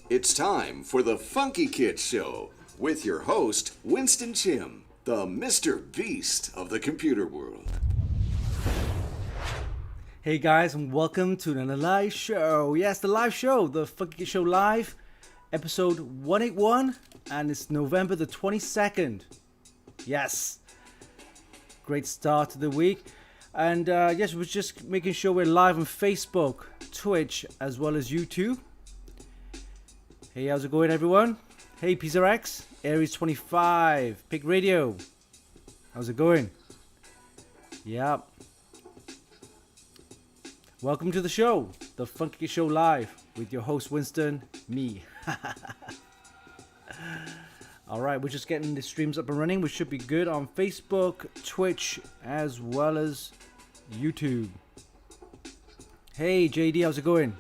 It's time for the Funkykit Show with your host, Winston Chim, the Mr. Beast of the computer world. Hey guys, and welcome to another live show. Yes, the live show, the Funkykit Show Live, episode 181, and it's November the 22nd. Yes, great start to the week. And yes, we're just making sure we're live on Facebook, Twitch, as well as YouTube. Hey, how's it going, everyone? Hey, PZRX, Aries 25, Pick Radio. How's it going? Yeah. Welcome to the show, the Funkykit Show Live, with your host, Winston, me. Alright, we're just getting the streams up and running. We should be good on Facebook, Twitch, as well as YouTube. Hey, JD, how's it going?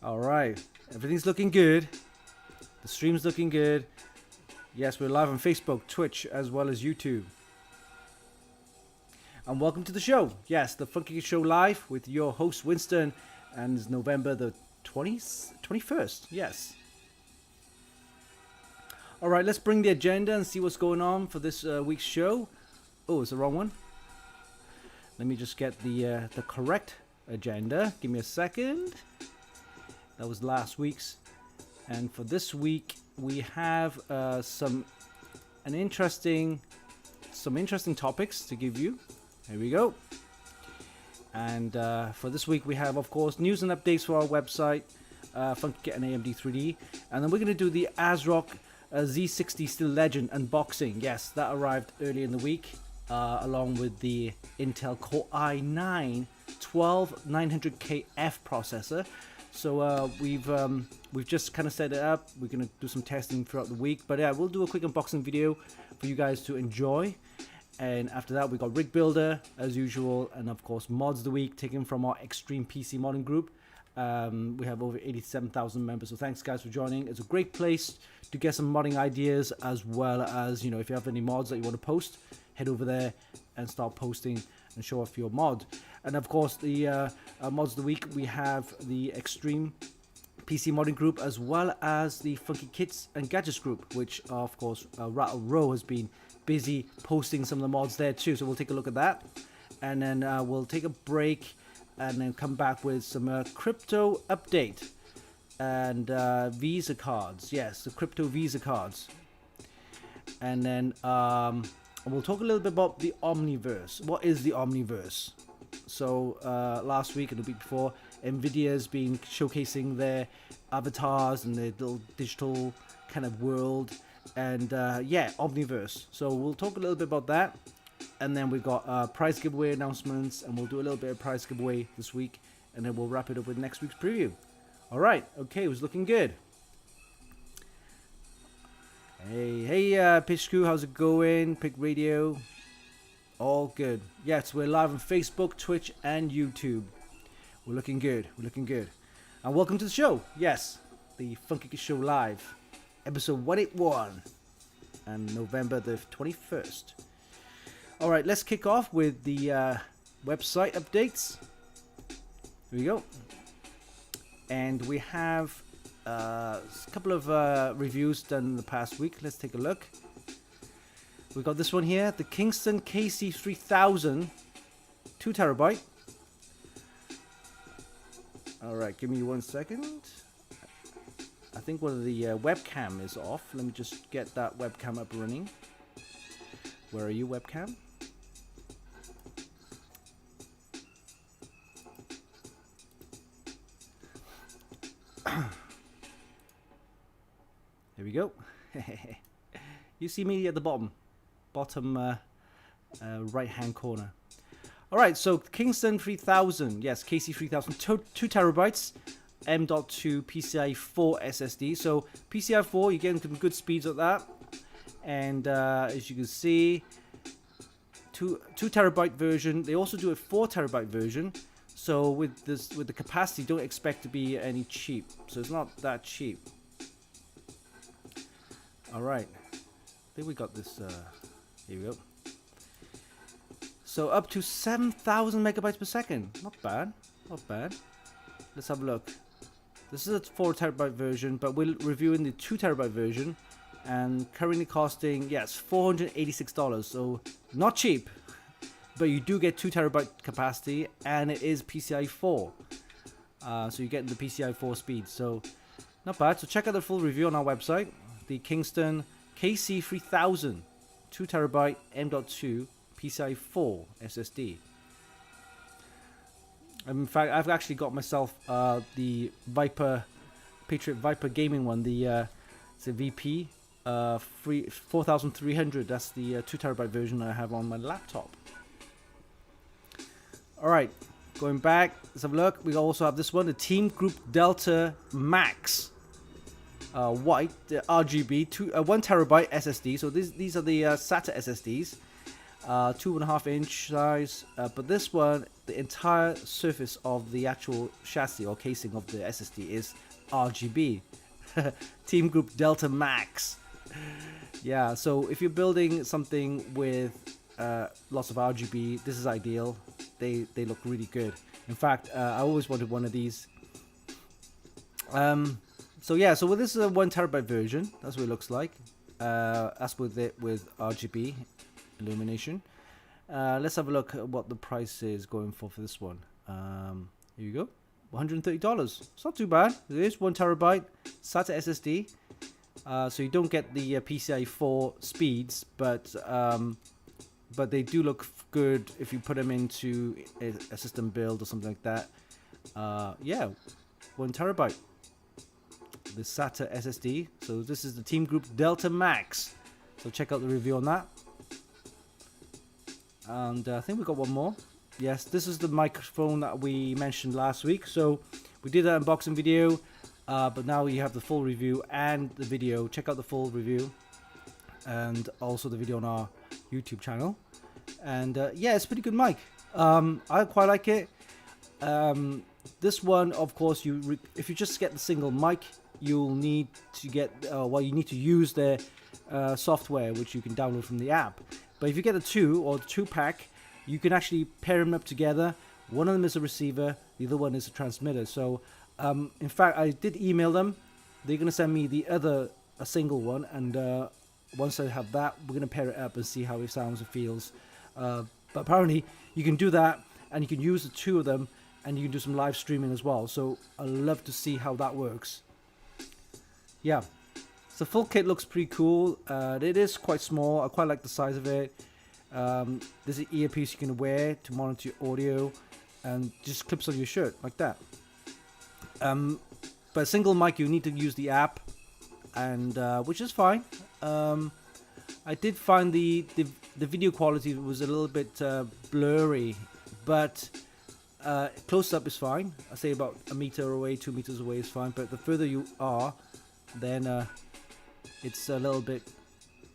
Alright, everything's looking good. The stream's looking good. Yes, we're live on Facebook, Twitch, as well as YouTube. And welcome to the show. Yes, the Funkykit Show Live with your host, Winston. And it's November the 21st. Yes. Alright, let's bring the agenda and see what's going on for this week's show. Oh, it's the wrong one. Let me just get the correct agenda. Give me a second. That was last week's. And for this week, we have some interesting topics to give you. Here we go. And for this week, we have, of course, news and updates for our website, Funkykit and AMD 3D. And then we're going to do the ASRock Z690 Still Legend unboxing. Yes, that arrived early in the week, along with the Intel Core i9 12900KF processor. So we've just kind of set it up. We're going to do some testing throughout the week. But yeah, we'll do a quick unboxing video for you guys to enjoy. And after that, we got Rig Builder, as usual. And of course, Mods of the Week, taken from our Extreme PC Modding group. We have over 87,000 members. So thanks, guys, for joining. It's a great place to get some modding ideas, as well as, you know, if you have any mods that you want to post, head over there and start posting and show off your mod. And of course, the Mods of the Week, we have the Extreme PC Modding group, as well as the Funkykits and Gadgets group, which, of course, Rattle Row has been busy posting some of the mods there too. So we'll take a look at that, and then we'll take a break and then come back with some crypto update and Visa cards. Yes, the crypto Visa cards. And then we'll talk a little bit about the Omniverse. What is the Omniverse? So last week and the week before, Nvidia's been showcasing their avatars and their little digital kind of world. And yeah, Omniverse. So we'll talk a little bit about that. And then we've got prize giveaway announcements, and we'll do a little bit of prize giveaway this week, and then we'll wrap it up with next week's preview. All right, okay, it was looking good. Hey, Pitch Crew, how's it going? Pick Radio, all good. Yes, we're live on Facebook, Twitch, and YouTube. We're looking good. We're looking good. And welcome to the show. Yes, the Funkykit Show Live, episode 181, and November the 21st. All right, let's kick off with the website updates. Here we go. And we have a couple of reviews done in the past week. Let's take a look. We've got this one here, the Kingston KC3000, 2 terabyte. All right, give me 1 second. I think one of the webcam is off. Let me just get that webcam up and running. Where are you, webcam? There we go. You see me at the bottom right hand corner. All right, so Kingston 3000, yes, KC3000, 2 terabytes, M.2 PCI 4 SSD. So PCI 4, you're getting some good speeds at that. And as you can see, two terabyte version. They also do a 4 terabyte version. So with the capacity, don't expect to be any cheap. So it's not that cheap. All right, I think we got this. Here we go. So up to 7,000 megabytes per second. Not bad. Not bad. Let's have a look. This is a 4 TB version, but we're reviewing the 2 TB version, and currently costing, yes, $486. So not cheap, but you do get 2 TB capacity, and it is PCI 4. So you get the PCI 4 speed. So not bad. So check out the full review on our website. The Kingston KC3000 2 TB M.2 PCI 4 SSD. In fact, I've actually got myself the Patriot Viper gaming one, it's a VP 4300. That's the 2 TB version I have on my laptop. Alright, going back, let's have a look. We also have this one, the Team Group Delta Max white, the RGB 1 TB SSD. So these are the SATA SSDs. 2.5 inch size, but this one, the entire surface of the actual chassis or casing of the SSD is RGB. Team Group Delta Max. Yeah, so if you're building something with lots of RGB, this is ideal. They look really good. In fact, I always wanted one of these. So yeah, so this is a 1 TB version. That's what it looks like. That's with RGB illumination. Let's have a look at what the price is going for this one. Here you go, $130. It's not too bad. It is 1 TB SATA SSD. So you don't get the PCI 4 speeds, but they do look good if you put them into a system build or something like that. Yeah, 1 TB. The SATA SSD. So this is the Team Group Delta Max. So check out the review on that. And I think we got one more. Yes, this is the microphone that we mentioned last week. So we did an unboxing video, but now you have the full review and the video. Check out the full review and also the video on our YouTube channel. And yeah, it's a pretty good mic. I quite like it. This one, of course, if you just get the single mic, you'll need to get you need to use their software, which you can download from the app. But if you get the 2 pack, you can actually pair them up together. One of them is a receiver, the other one is a transmitter. So in fact, I did email them. They're going to send me a single one, and once I have that, we're going to pair it up and see how it sounds and feels. But apparently you can do that, and you can use the 2 of them, and you can do some live streaming as well. So I'd love to see how that works. Yeah. The full kit looks pretty cool. It is quite small. I quite like the size of it. There's an earpiece you can wear to monitor your audio, and just clips on your shirt like that. But a single mic, you need to use the app, and which is fine. I did find the video quality was a little bit blurry, but close up is fine. I say about 1 meter away, 2 meters away is fine. But the further you are, then it's a little bit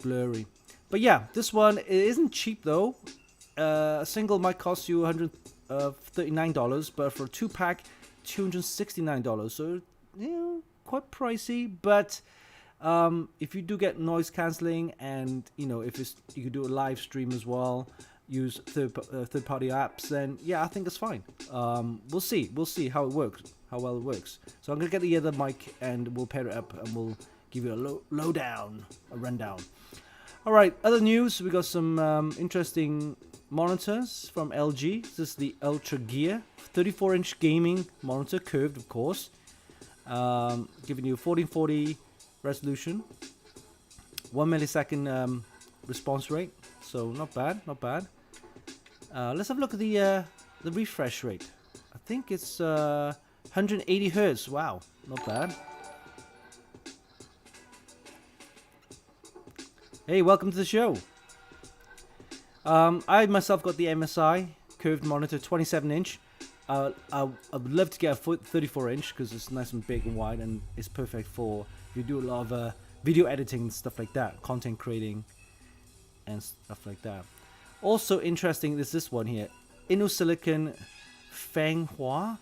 blurry. But yeah, this one, it isn't cheap though. A single might cost you $139, but for a 2 pack, $269. So, you know, quite pricey. But if you do get noise cancelling, and you know, if you could do a live stream as well, use third-party apps, then yeah, I think it's fine. We'll see how it works, how well it works. So I'm gonna get the other mic, and we'll pair it up, and we'll give you a rundown. All right, other news. We got some interesting monitors from LG. This is the Ultra Gear 34-inch gaming monitor, curved, of course, giving you 1440 resolution, 1 millisecond response rate. So not bad. Let's have a look at the refresh rate. I think it's 180 hertz. Wow, not bad. Hey, welcome to the show. I myself got the Msi Curved Monitor 27-inch. I would love to get a 34-inch because it's nice and big and wide, and it's perfect for if you do a lot of video editing and stuff like that, content creating and stuff like that. Also interesting is this one here, InnoSilicon Fenghua.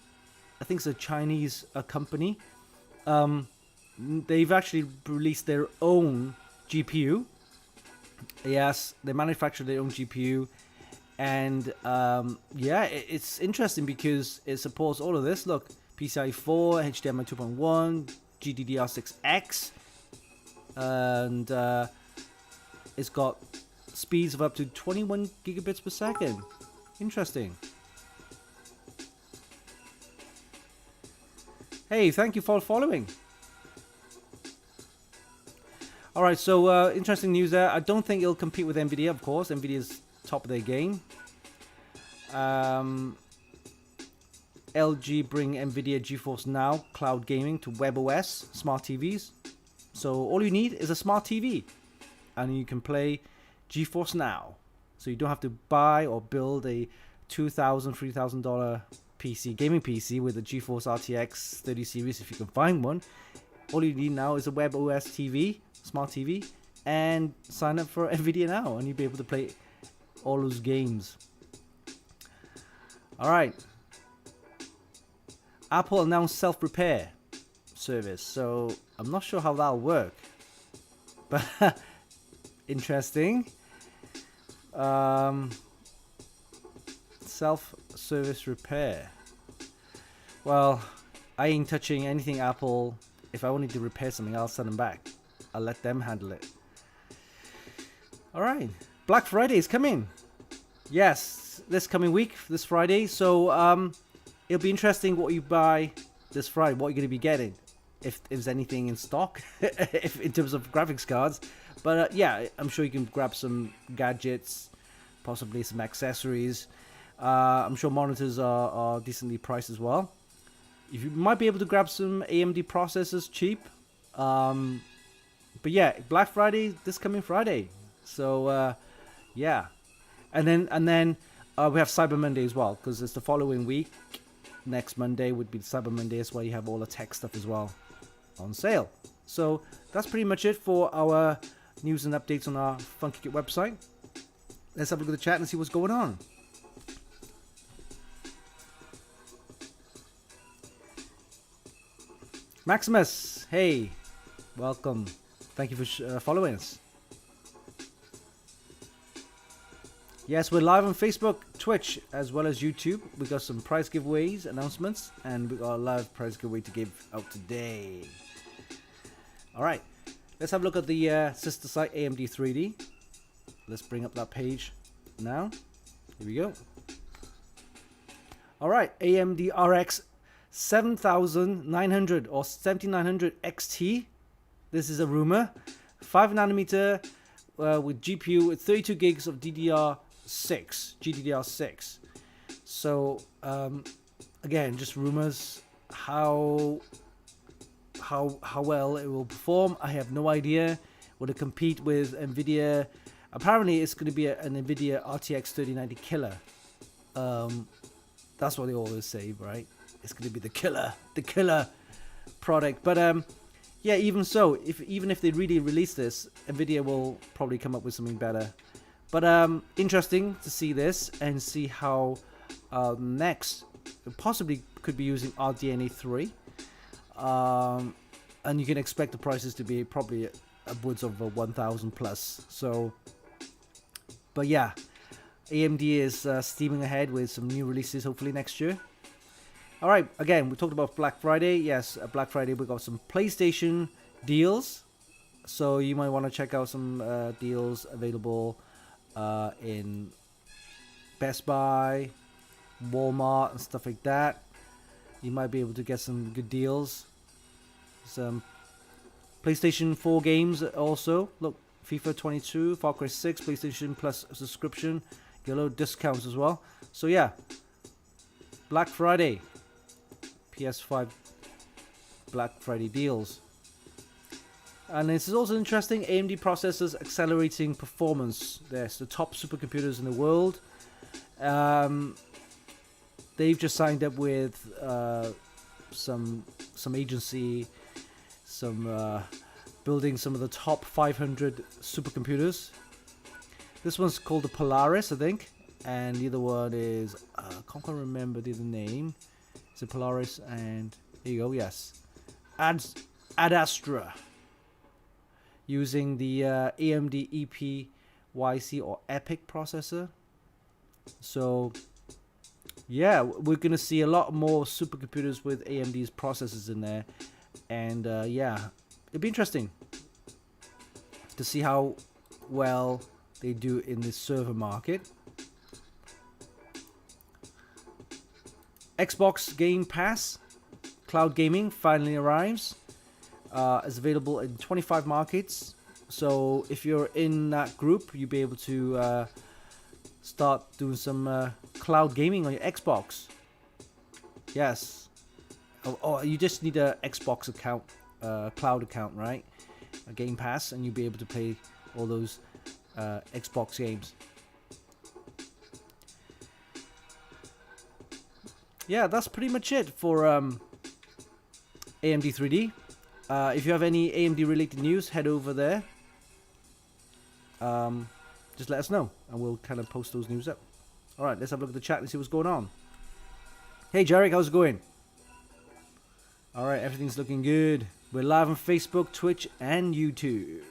I think it's a Chinese company. They've actually released their own GPU. Yes, they manufacture their own GPU, and yeah, it's interesting because it supports all of this. Look, PCI 4, HDMI 2.1, GDDR6X, and it's got speeds of up to 21 gigabits per second. Interesting. Hey, thank you for following. Alright, so interesting news there. I don't think it'll compete with Nvidia, of course. Nvidia's top of their game. LG bring Nvidia GeForce Now cloud gaming to WebOS smart TVs. So all you need is a smart TV, and you can play GeForce Now. So you don't have to buy or build a $2,000, $3,000 PC, gaming PC with a GeForce RTX 30 series if you can find one. All you need now is a WebOS TV, smart TV, and sign up for Nvidia Now, and you'll be able to play all those games. Alright. Apple announced self-repair service, so I'm not sure how that'll work. But interesting. Self-service repair. Well, I ain't touching anything Apple. If I wanted to repair something, I'll send them back. I'll let them handle it. Alright. Black Friday is coming. Yes, this coming week, this Friday. So, it'll be interesting what you buy this Friday, what you're going to be getting. If there's anything in stock, if in terms of graphics cards. But yeah, I'm sure you can grab some gadgets, possibly some accessories. I'm sure monitors are decently priced as well. You might be able to grab some AMD processors cheap. But yeah, Black Friday, this coming Friday. So yeah, and then we have Cyber Monday as well, because it's the following week. Next Monday would be Cyber Monday. That's why you have all the tech stuff as well on sale. So that's pretty much it for our news and updates on our Funkykit website. Let's have a look at the chat and see what's going on. Maximus, hey, welcome. Thank you for following us. Yes, we're live on Facebook, Twitch, as well as YouTube. We got some prize giveaways, announcements, and we got a live prize giveaway to give out today. All right, let's have a look at the sister site AMD 3D. Let's bring up that page now. Here we go. All right, AMD RX 7900 or 7900 XT. This is a rumor. 5 nanometer with GPU with 32 gigs of GDDR6. So again, just rumors. How well it will perform, I have no idea. Will it compete with Nvidia? Apparently, it's going to be an Nvidia RTX 3090 killer. That's what they always say, right? It's going to be the killer product. But yeah, even so, even if they really release this, Nvidia will probably come up with something better. But interesting to see this and see how next possibly could be using RDNA 3. And you can expect the prices to be probably upwards of 1,000 plus. So, but yeah, AMD is steaming ahead with some new releases hopefully next year. All right, again, we talked about Black Friday. Yes, Black Friday we got some PlayStation deals, so you might want to check out some deals available in Best Buy, Walmart, and stuff like that. You might be able to get some good deals. Some PlayStation 4 games also. Look, FIFA 22, Far Cry 6, PlayStation Plus subscription. Get a little discounts as well. So yeah, Black Friday, PS5 Black Friday deals. And this is also interesting, AMD processors accelerating performance. There's the top supercomputers in the world. They've just signed up with some agency, building some of the top 500 supercomputers. This one's called the Polaris, I think, and the other one is I can't quite remember the other name. It's a Polaris, and here you go. Yes, Ad Astra, using the AMD Ep.181 or EPIC processor. So yeah, we're gonna see a lot more supercomputers with AMD's processors in there, and yeah, it'd be interesting to see how well they do in the server market. Xbox Game Pass Cloud Gaming finally arrives. Is available in 25 markets. So if you're in that group, you'll be able to start doing some cloud gaming on your Xbox. Yes. Oh, you just need a Xbox account, cloud account, right? A Game Pass, and you'll be able to play all those Xbox games. Yeah, that's pretty much it for AMD 3D. If you have any AMD related news, head over there. Just let us know, and we'll kind of post those news up. All right, let's have a look at the chat and see what's going on. Hey, Jarek, how's it going? All right, everything's looking good. We're live on Facebook, Twitch, and YouTube.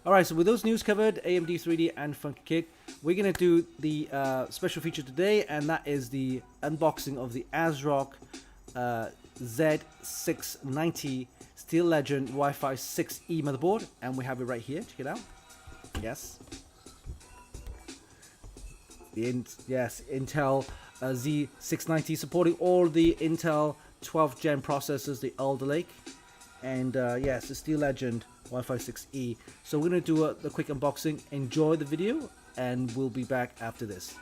All right, so with those news covered, AMD 3D and Funkykit, we're going to do the special feature today, and that is the unboxing of the ASRock Z690 Steel Legend Wi-Fi 6E motherboard, and we have it right here. Check it out. Yes. Yes, Intel Z690 supporting all the Intel 12th gen processors, the Alder Lake, and yes, the Steel Legend Wi-Fi 6E. So we're going to do the quick unboxing. Enjoy the video, and we'll be back after this.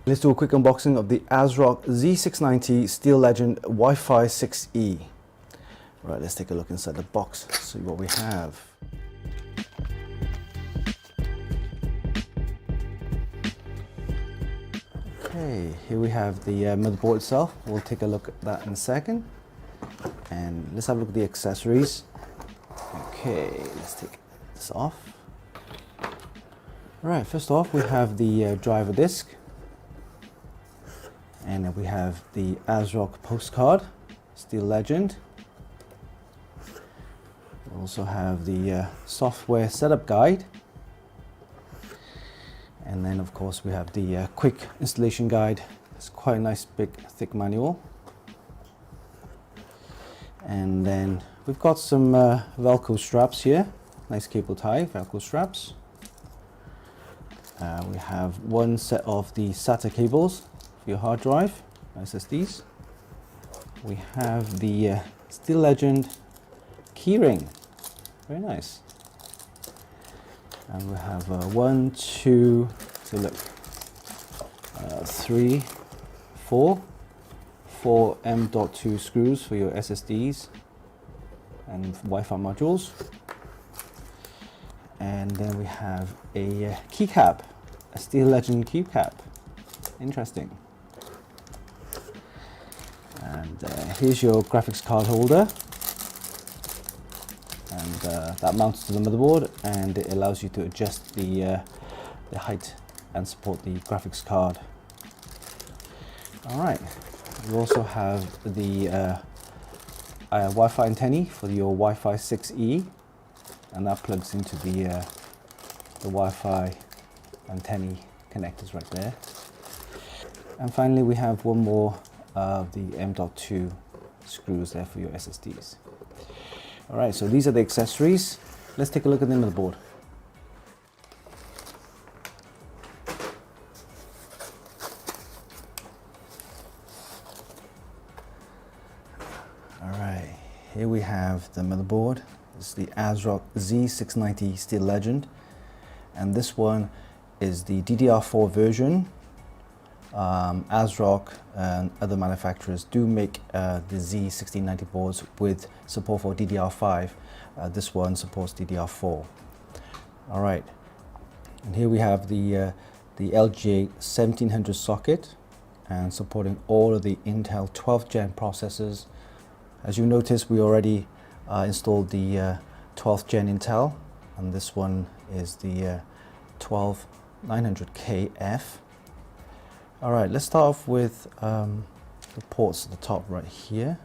Let's do a quick unboxing of the ASRock Z690 Steel Legend Wi-Fi 6E. Right, let's take a look inside the box, see what we have. Okay, here we have the motherboard itself. We'll take a look at that in a second. And let's have a look at the accessories. Okay, let's take this off. Right, first off, we have the driver disc. And then we have the ASRock postcard, Steel Legend. We also have the software setup guide. And then of course we have the quick installation guide. It's quite a nice big thick manual. And then we've got some Velcro straps here. Nice cable tie, Velcro straps. We have one set of the SATA cables for your hard drive, SSDs. We have the Steel Legend keyring, very nice. And we have 1, 2, so look, 3, 4 M.2 screws for your SSDs and Wi-Fi modules. And then we have a keycap, a Steel Legend keycap. Interesting. And here's your graphics card holder, and that mounts to the motherboard, and it allows you to adjust the height and support the graphics card. All right, we also have the Wi-Fi antennae for your Wi-Fi 6E, and that plugs into the Wi-Fi antennae connectors right there. And finally, we have one more of the M.2 screws there for your SSDs. All right, so these are the accessories. Let's take a look at the motherboard. All right, here we have the motherboard. This is the ASRock Z690 Steel Legend, and this one is the DDR4 version. ASRock and other manufacturers do make the Z1690 boards with support for DDR5. This one supports DDR4. All right, and here we have the LGA 1700 socket, and supporting all of the Intel 12th gen processors. As you notice, we already installed the 12th gen Intel, and this one is the 12900KF. All right, let's start off with the ports at the top right here.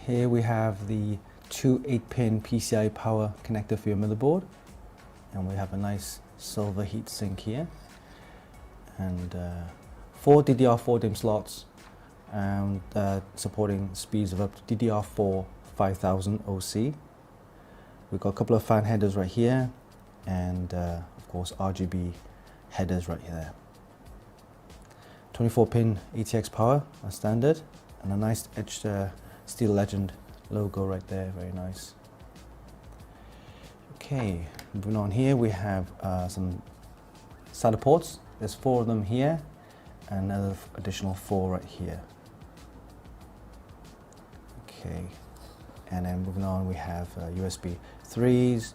Here we have the two 8-pin PCI power connector for your motherboard, and we have a nice silver heatsink here, and 4 DDR4 DIMM slots, and supporting speeds of up to DDR4 5000 OC. We've got a couple of fan headers right here, and of course RGB headers right here. 24-pin ATX power as standard, and a nice etched Steel Legend logo right there, very nice. Okay, moving on here, we have some SATA ports. There's 4 of them here, and another additional 4 right here. Okay, and then moving on, we have USB 3s,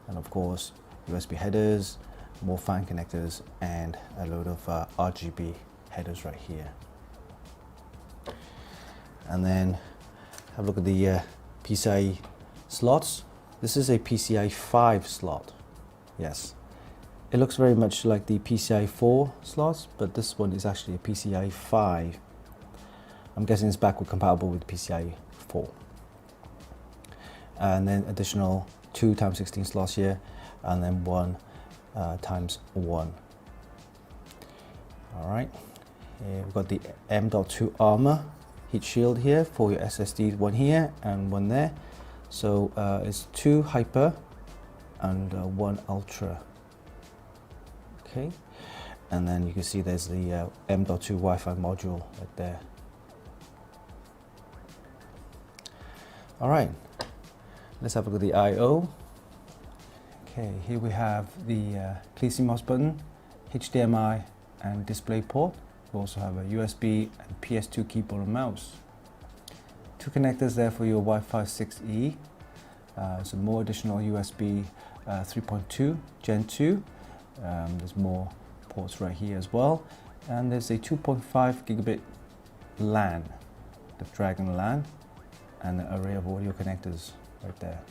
and of course USB headers, more fan connectors, and a load of RGB headers right here. And then have a look at the PCI slots. This is a PCI 5 slot. Yes, it looks very much like the PCI 4 slots, but this one is actually a PCI 5. I'm guessing it's backward compatible with PCI 4. And then additional 2 times 16 slots here, and then 1 times 1. All right, here we've got the M.2 Armor heat shield here for your SSD, one here and one there. So it's 2 Hyper and 1 Ultra. Okay, and then you can see there's the M.2 Wi-Fi module right there. All right, let's have a look at the I/O. Okay, here we have the CMOS button, HDMI and display port. We also have a USB and PS2 keyboard and mouse. 2 connectors there for your Wi-Fi 6E. Some more additional USB 3.2 Gen 2. There's more ports right here as well. And there's a 2.5 gigabit LAN, the Dragon LAN, and an array of audio connectors right there.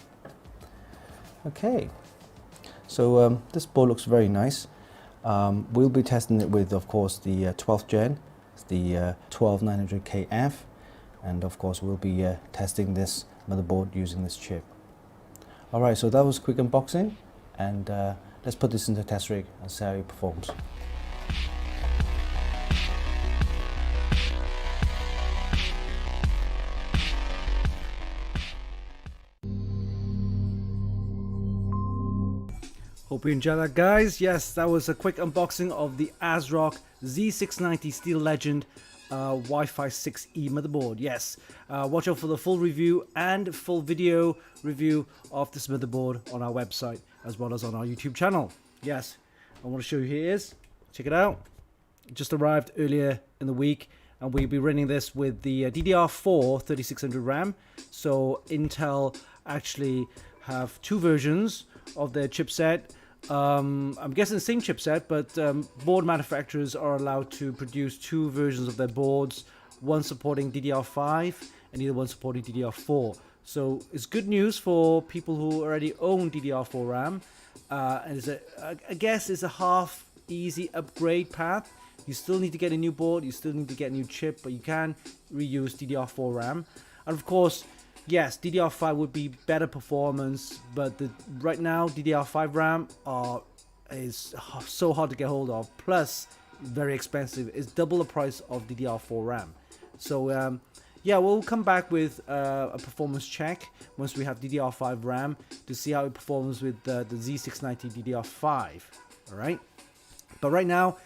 Okay, so this board looks very nice. We'll be testing it with, of course, the 12th gen, the 12900KF, and of course we'll be testing this motherboard using this chip. Alright, so that was a quick unboxing, and let's put this into test rig and see how it performs. Hope you enjoyed that, guys. Yes, that was a quick unboxing of the ASRock Z690 Steel Legend Wi-Fi 6E motherboard. Yes, watch out for the full review and full video review of this motherboard on our website as well as on our YouTube channel. Yes, I want to show you here it is. Check it out. It just arrived earlier in the week, and we'll be running this with the DDR4 3600 RAM. So Intel actually have 2 versions of their chipset. I'm guessing the same chipset, but board manufacturers are allowed to produce 2 versions of their boards, one supporting DDR5 and the other one supporting DDR4. So it's good news for people who already own DDR4 RAM, and I guess it's a half easy upgrade path. You still need to get a new board, you still need to get a new chip, but you can reuse DDR4 RAM. And of course, yes, DDR5 would be better performance, but right now DDR5 RAM is so hard to get hold of, plus very expensive. It's double the price of DDR4 RAM. So yeah, we'll come back with a performance check once we have DDR5 RAM to see how it performs with the Z690 DDR5. All right, but right now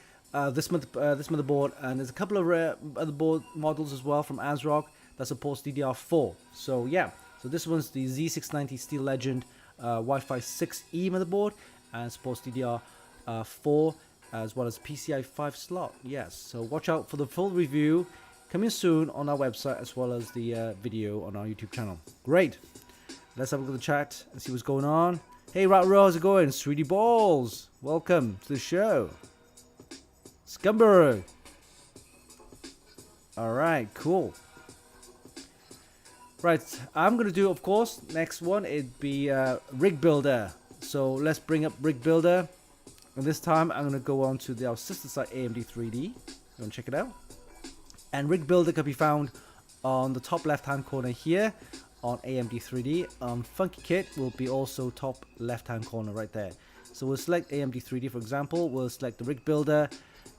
this motherboard, and there's a couple of other board models as well from ASRock that supports DDR4. So yeah, so this one's the Z690 Steel Legend Wi-Fi 6E motherboard, and supports DDR4 as well as PCI 5 slot. Yes, so watch out for the full review coming soon on our website as well as the video on our YouTube channel. Great, let's have a look at the chat and see what's going on. Hey Rat Row, how's it going? Sweetie Balls, welcome to the show. Scumberg. Alright, cool. Right, I'm going to do, of course, next one, it'd be Rig Builder. So let's bring up Rig Builder. And this time I'm going to go on to our sister site AMD 3D. Go and check it out. And Rig Builder can be found on the top left hand corner here on AMD 3D. Funkykit will be also top left hand corner right there. So we'll select AMD 3D for example. We'll select the Rig Builder.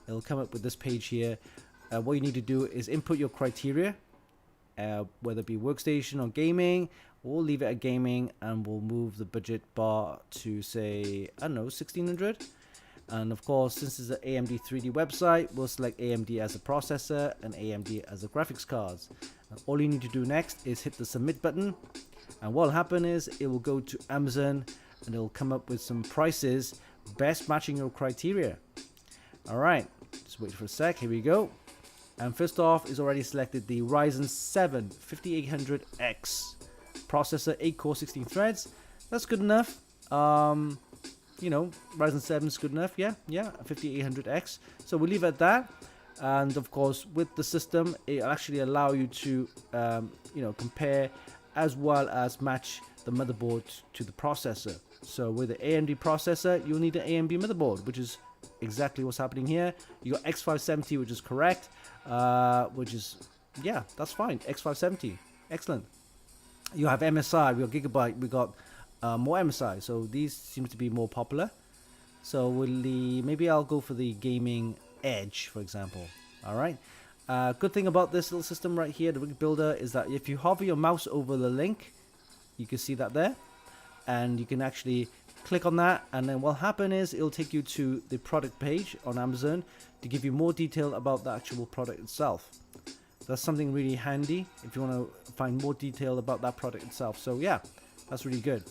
It'll come up with this page here. What you need to do is input your criteria, whether it be workstation or gaming. We'll leave it at gaming and we'll move the budget bar to say, I don't know, 1600. And of course, since it's an AMD 3D website, we'll select AMD as a processor and AMD as the graphics cards. And all you need to do next is hit the submit button. And what will happen is it will go to Amazon and it'll come up with some prices best matching your criteria. All right, just wait for a sec. Here we go. And first off is already selected the Ryzen 7 5800X processor, 8 core 16 threads. That's good enough. You know, Ryzen 7 is good enough. Yeah, 5800X. So we'll leave it at that. And of course, with the system, it'll actually allow you to, you know, compare as well as match the motherboard to the processor. So with the AMD processor, you'll need an AMD motherboard, which is exactly what's happening here. You got X570, which is correct, which is, yeah, that's fine. X570, excellent. You have MSI, we got Gigabyte, we got more MSI, so these seem to be more popular. So maybe I'll go for the gaming Edge, for example. All right. Good thing about this little system right here, the Rig Builder, is that if you hover your mouse over the link, you can see that there, and you can actually click on that, and then what'll happen is it'll take you to the product page on Amazon to give you more detail about the actual product itself. That's something really handy if you want to find more detail about that product itself. So yeah, that's really good.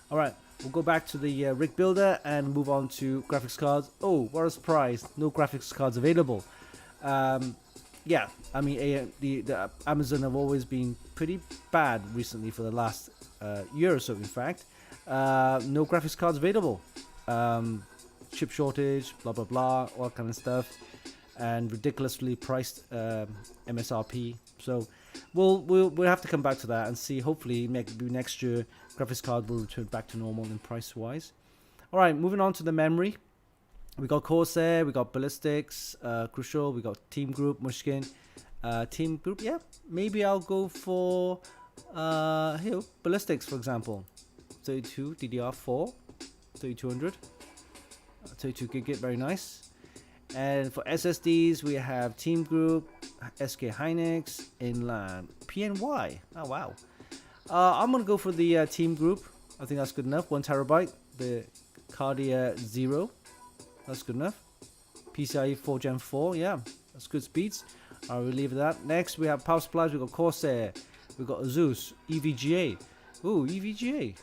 All right, we'll go back to the Rig Builder and move on to graphics cards. Oh, what a surprise, no graphics cards available. Yeah, I mean, the Amazon have always been pretty bad recently for the last year or so, in fact. No graphics cards available. Chip shortage, blah, blah, blah, all kind of stuff. And ridiculously priced MSRP. So we'll have to come back to that and see. Hopefully, maybe next year, graphics card will return back to normal in price-wise. All right, moving on to the memory. We got Corsair, we got Ballistics, Crucial, we got Team Group, Mushkin. Team Group, yeah, maybe I'll go for here, Ballistics, for example. 32 DDR4, 3200, 32 gigabit, very nice. And for SSDs, we have Team Group, SK Hynix, Inland, PNY. Oh wow! I'm gonna go for the Team Group. I think that's good enough. 1 terabyte. The Cardia Zero. That's good enough. PCIe 4 Gen 4. Yeah, that's good speeds. I'll leave that. Next, we have power supplies. We got Corsair. We got Asus EVGA. Ooh, EVGA.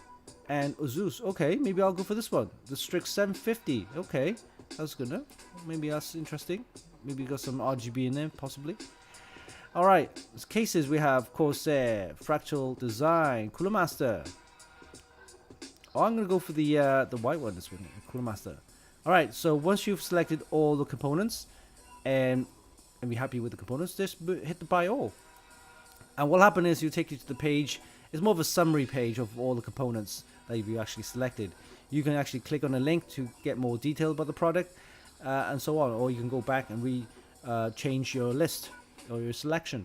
And Asus. Okay, maybe I'll go for this one. The Strix 750. Okay, that's good enough. Maybe that's interesting. Maybe got some RGB in there, possibly. All right, as cases we have Corsair, Fractal Design, Cooler Master. Oh, I'm gonna go for the white one. This one, Cooler Master. All right, so once you've selected all the components and be happy with the components, just hit the buy all. And what'll happen is you'll take you to the page. It's more of a summary page of all the components that you actually selected. You can actually click on a link to get more detail about the product and so on, or you can go back and change your list or your selection.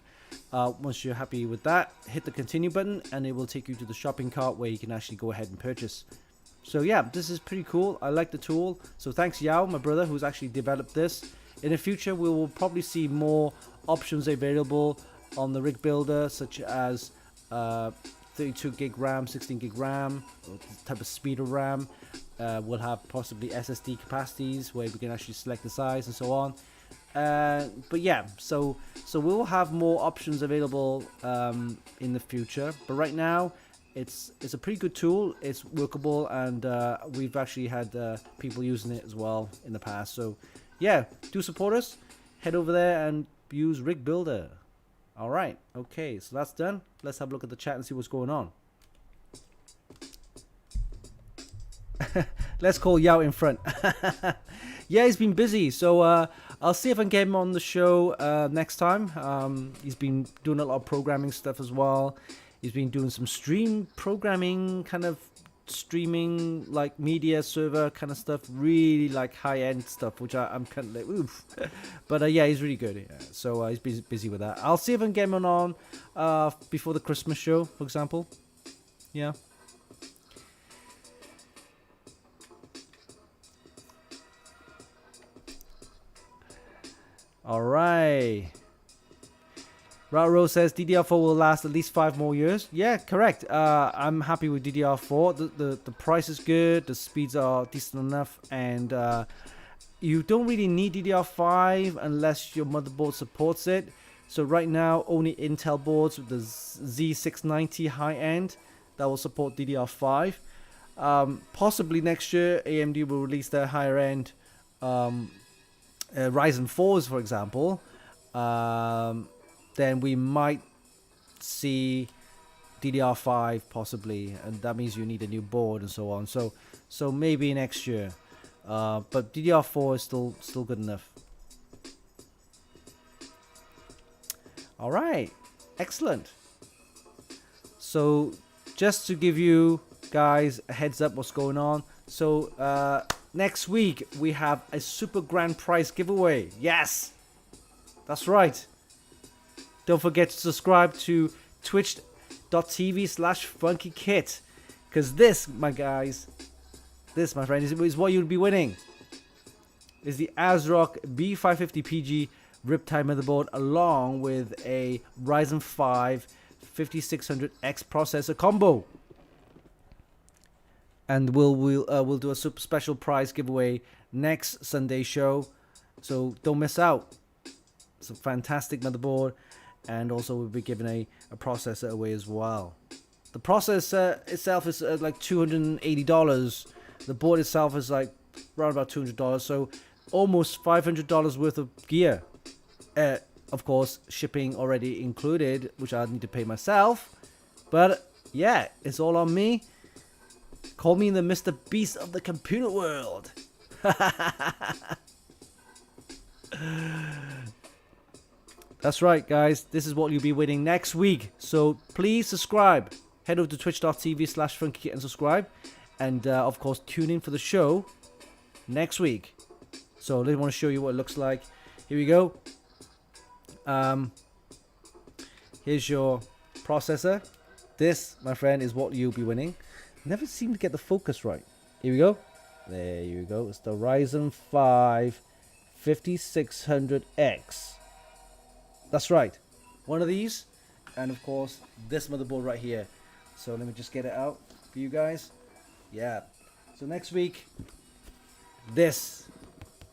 Once you're happy with that, hit the continue button and it will take you to the shopping cart where you can actually go ahead and purchase. So yeah, this is pretty cool. I like the tool. So thanks Yao, my brother, who's actually developed this. In the future, we will probably see more options available on the Rig Builder, such as 32 gig RAM, 16 gig RAM, type of speed of RAM. We'll have possibly SSD capacities where we can actually select the size and so on. But yeah, so we'll have more options available in the future. But right now, it's a pretty good tool. It's workable, and we've actually had people using it as well in the past. So yeah, do support us. Head over there and use Rig Builder. All right, okay, so that's done. Let's have a look at the chat and see what's going on. Let's call Yao in front. Yeah, he's been busy, so I'll see if I can get him on the show next time. He's been doing a lot of programming stuff as well. He's been doing some stream programming kind of streaming, like media server kind of stuff, really like high-end stuff, which I'm kind of like, oof. But yeah, he's really good. Yeah. So he's busy with that. I'll see if I can get him on before the Christmas show, for example. Yeah. All right. Raro says DDR4 will last at least 5 more years. Yeah, correct. I'm happy with DDR4. The price is good. The speeds are decent enough. And you don't really need DDR5 unless your motherboard supports it. So right now, only Intel boards with the Z690 high-end that will support DDR5. Possibly next year, AMD will release their higher-end Ryzen 4s, for example. Then we might see DDR5 possibly, and that means you need a new board and so on. So maybe next year, but DDR4 is still good enough. All right, excellent. So just to give you guys a heads up what's going on. So next week we have a super grand prize giveaway. Yes, that's right. Don't forget to subscribe to twitch.tv/Funkykit, because this, my guys, this, my friend, is what you'll be winning. Is the ASRock B550PG Riptide motherboard along with a Ryzen 5 5600X processor combo. And we'll do a super special prize giveaway next Sunday show, so don't miss out. It's a fantastic motherboard. And also we'll be giving a processor away as well. The processor itself is like $280. The board itself is like around about $200. So almost $500 worth of gear. Of course, shipping already included, which I need to pay myself. But yeah, it's all on me. Call me the Mr. Beast of the computer world. That's right, guys. This is what you'll be winning next week. So please subscribe. Head over to twitch.tv/Funkykit and subscribe. And of course, tune in for the show next week. So I want to show you what it looks like. Here we go. Here's your processor. This, my friend, is what you'll be winning. Never seem to get the focus right. Here we go. There you go. It's the Ryzen 5 5600X. That's right, one of these, and of course this motherboard right here. So let me just get it out for you guys. Yeah, so next week this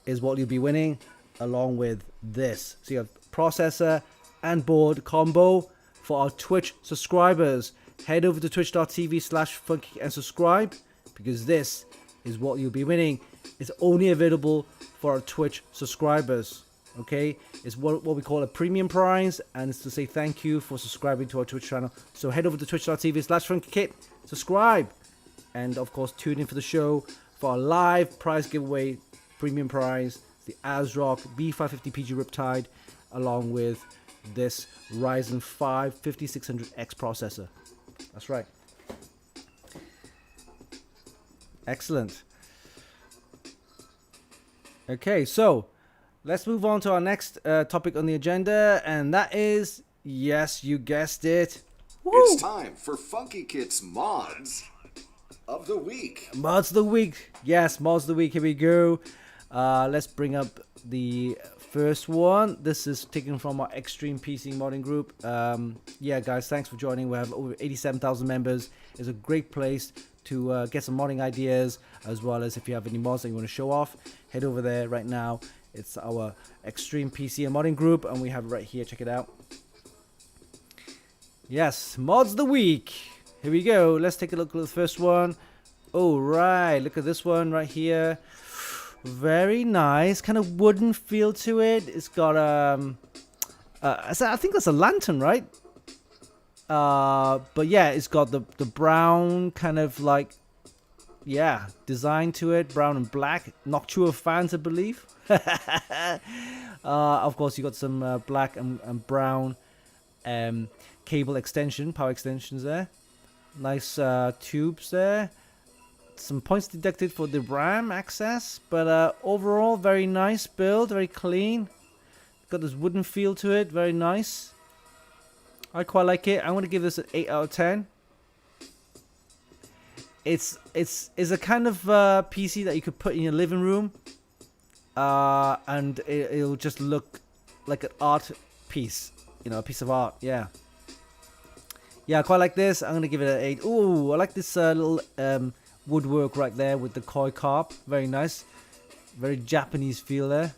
is what you'll be winning along with this. So you have processor and board combo for our Twitch subscribers. Head over to twitch.tv/Funkykit and subscribe, because this is what you'll be winning. It's only available for our Twitch subscribers. Okay, it's what we call a premium prize, and it's to say thank you for subscribing to our Twitch channel. So head over to twitch.tv/Funkykit, subscribe, and of course tune in for the show for our live prize giveaway, premium prize, the ASRock B550PG Riptide, along with this Ryzen 5 5600X processor. That's right. Excellent. Okay, so let's move on to our next topic on the agenda, and that is, yes, you guessed it. Woo! It's time for Funkykit's Mods of the Week. Mods of the Week. Yes, Mods of the Week. Here we go. Let's bring up the first one. This is taken from our Extreme PC modding group. Yeah, guys, thanks for joining. We have over 87,000 members. It's a great place to get some modding ideas, as well as if you have any mods that you want to show off, head over there right now. It's our Extreme PC and modding group, and we have it right here. Check it out. Yes, mods of the week. Here we go. Let's take a look at the first one. All right, look at this one right here. Very nice, kind of wooden feel to it. It's got I think that's a lantern, right? But yeah, it's got the brown kind of like, yeah, design to it, brown and black. Noctua fans, I believe. Of course, you got some black and brown cable extension, power extensions there. Nice tubes there. some points deducted for the RAM access, but overall very nice build, very clean. Got this wooden feel to it, very nice. I quite like it. I'm gonna give this an 8 out of 10. It's a kind of PC that you could put in your living room, and it'll just look like an art piece, you know, a piece of art. Yeah, I quite like this. I'm gonna give it an 8. Ooh, I like this little woodwork right there with the koi carp. Very nice, very Japanese feel there.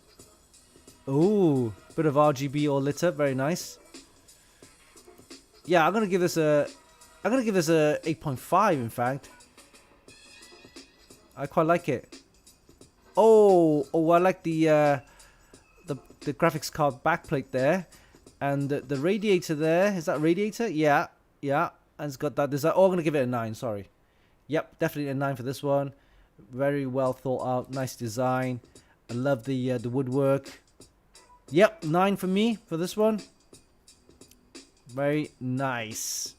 Ooh, bit of RGB all lit up. Very nice. Yeah, I'm gonna give this a 8.5. In fact, I quite like it. Oh, I like the graphics card backplate there, and the radiator there. Is that radiator? Yeah, and it's got that design. Oh, I'm gonna give it a 9. Sorry. Yep, definitely a 9 for this one. Very well thought out, nice design. I love the woodwork. Yep, 9 for me for this one. Very nice.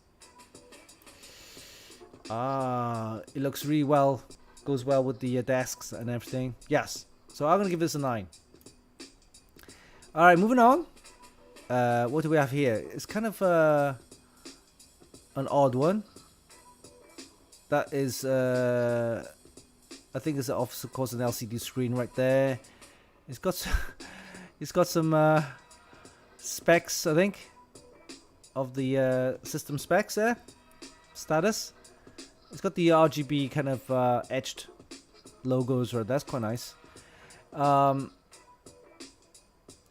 It looks really well. Goes well with the desks and everything. Yes. So I'm gonna give this a 9. All right, moving on. What do we have here? It's kind of an odd one. That is, I think it's of course an LCD screen right there. It's got some specs, I think, of the system specs there. Status. It's got the RGB kind of etched logos, right? That's quite nice.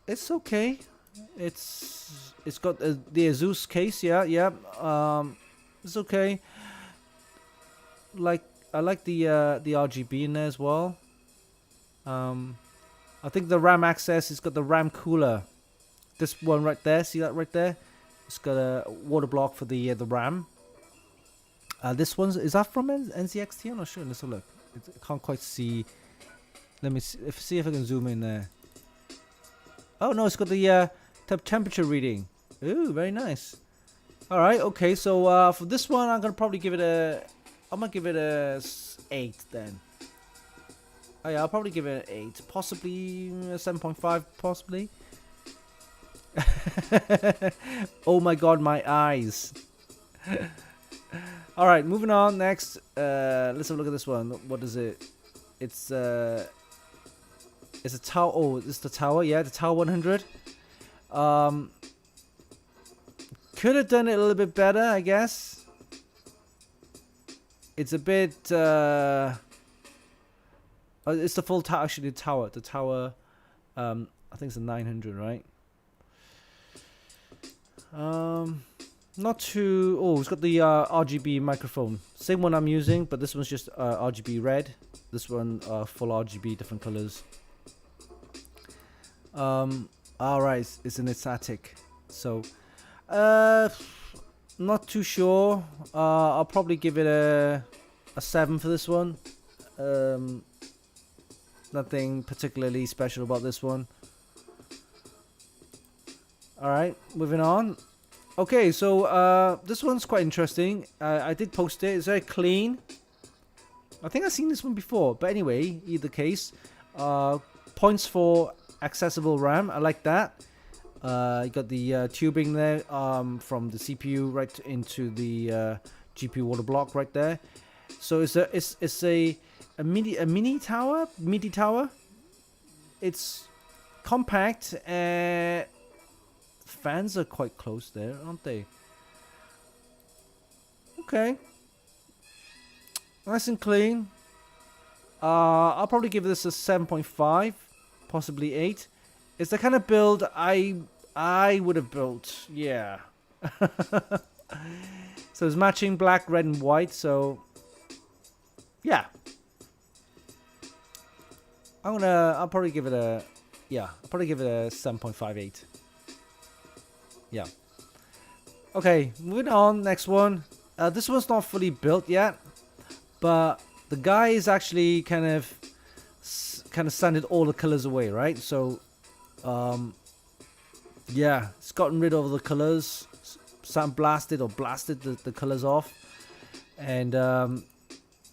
It's okay. It's got the Asus case, yeah. It's okay. I like the RGB in there as well. I think the RAM access, it's got the RAM cooler. This one right there, see that right there? It's got a water block for the RAM. This one's, is that from NZXT? I'm not sure. Let's have a look. I can't quite see. Let me see if I can zoom in there. Oh no, it's got the temperature reading. Ooh, very nice. All right, okay. So for this one, I'm gonna probably give it a. I'm gonna give it a 8 then. Oh yeah, I'll probably give it an 8, possibly a 7.5, possibly. Oh my god, my eyes. All right, moving on. Next, let's have a look at this one. What is it? It's a tower. Oh, it's the tower. Yeah, the Tower 100. Could have done it a little bit better, I guess. It's a bit. It's the full tower. Actually, the tower. The tower. I think it's a 900, right? Not too. Oh, it's got the RGB microphone. Same one I'm using, but this one's just RGB red. This one full RGB, different colors. All right, it's in its attic. So, not too sure. I'll probably give it a 7 for this one. Nothing particularly special about this one. All right, moving on. Okay, so this one's quite interesting. I did post it. It's very clean. I think I've seen this one before, but anyway, either case, points for accessible RAM. I like that. You got the tubing there from the CPU right into the GPU water block right there. So it's a mini tower. It's compact. Fans are quite close there, aren't they? Okay. Nice and clean. I'll probably give this a 7.5, possibly 8. It's the kind of build I would have built. Yeah. So it's matching black, red, and white. So yeah. I'll probably give it a 7.58. Yeah. Okay, moving on. Next one. This one's not fully built yet, but the guy is actually kind of sanded all the colors away, right? So, yeah, it's gotten rid of the colors, blasted the colors off, and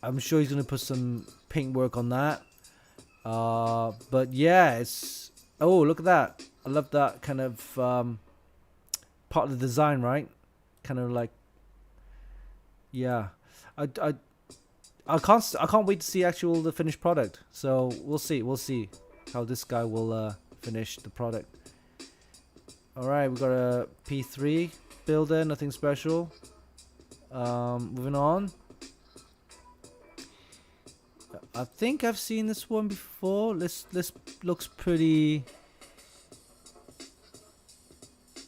I'm sure he's gonna put some paint work on that. But yeah, it's, oh, look at that. I love that kind of part of the design, right? Kind of like, yeah. I can't wait to see the finished product. So we'll see how this guy will finish the product. All right, we got a P3 builder, nothing special. Moving on. I think I've seen this one before. This looks pretty.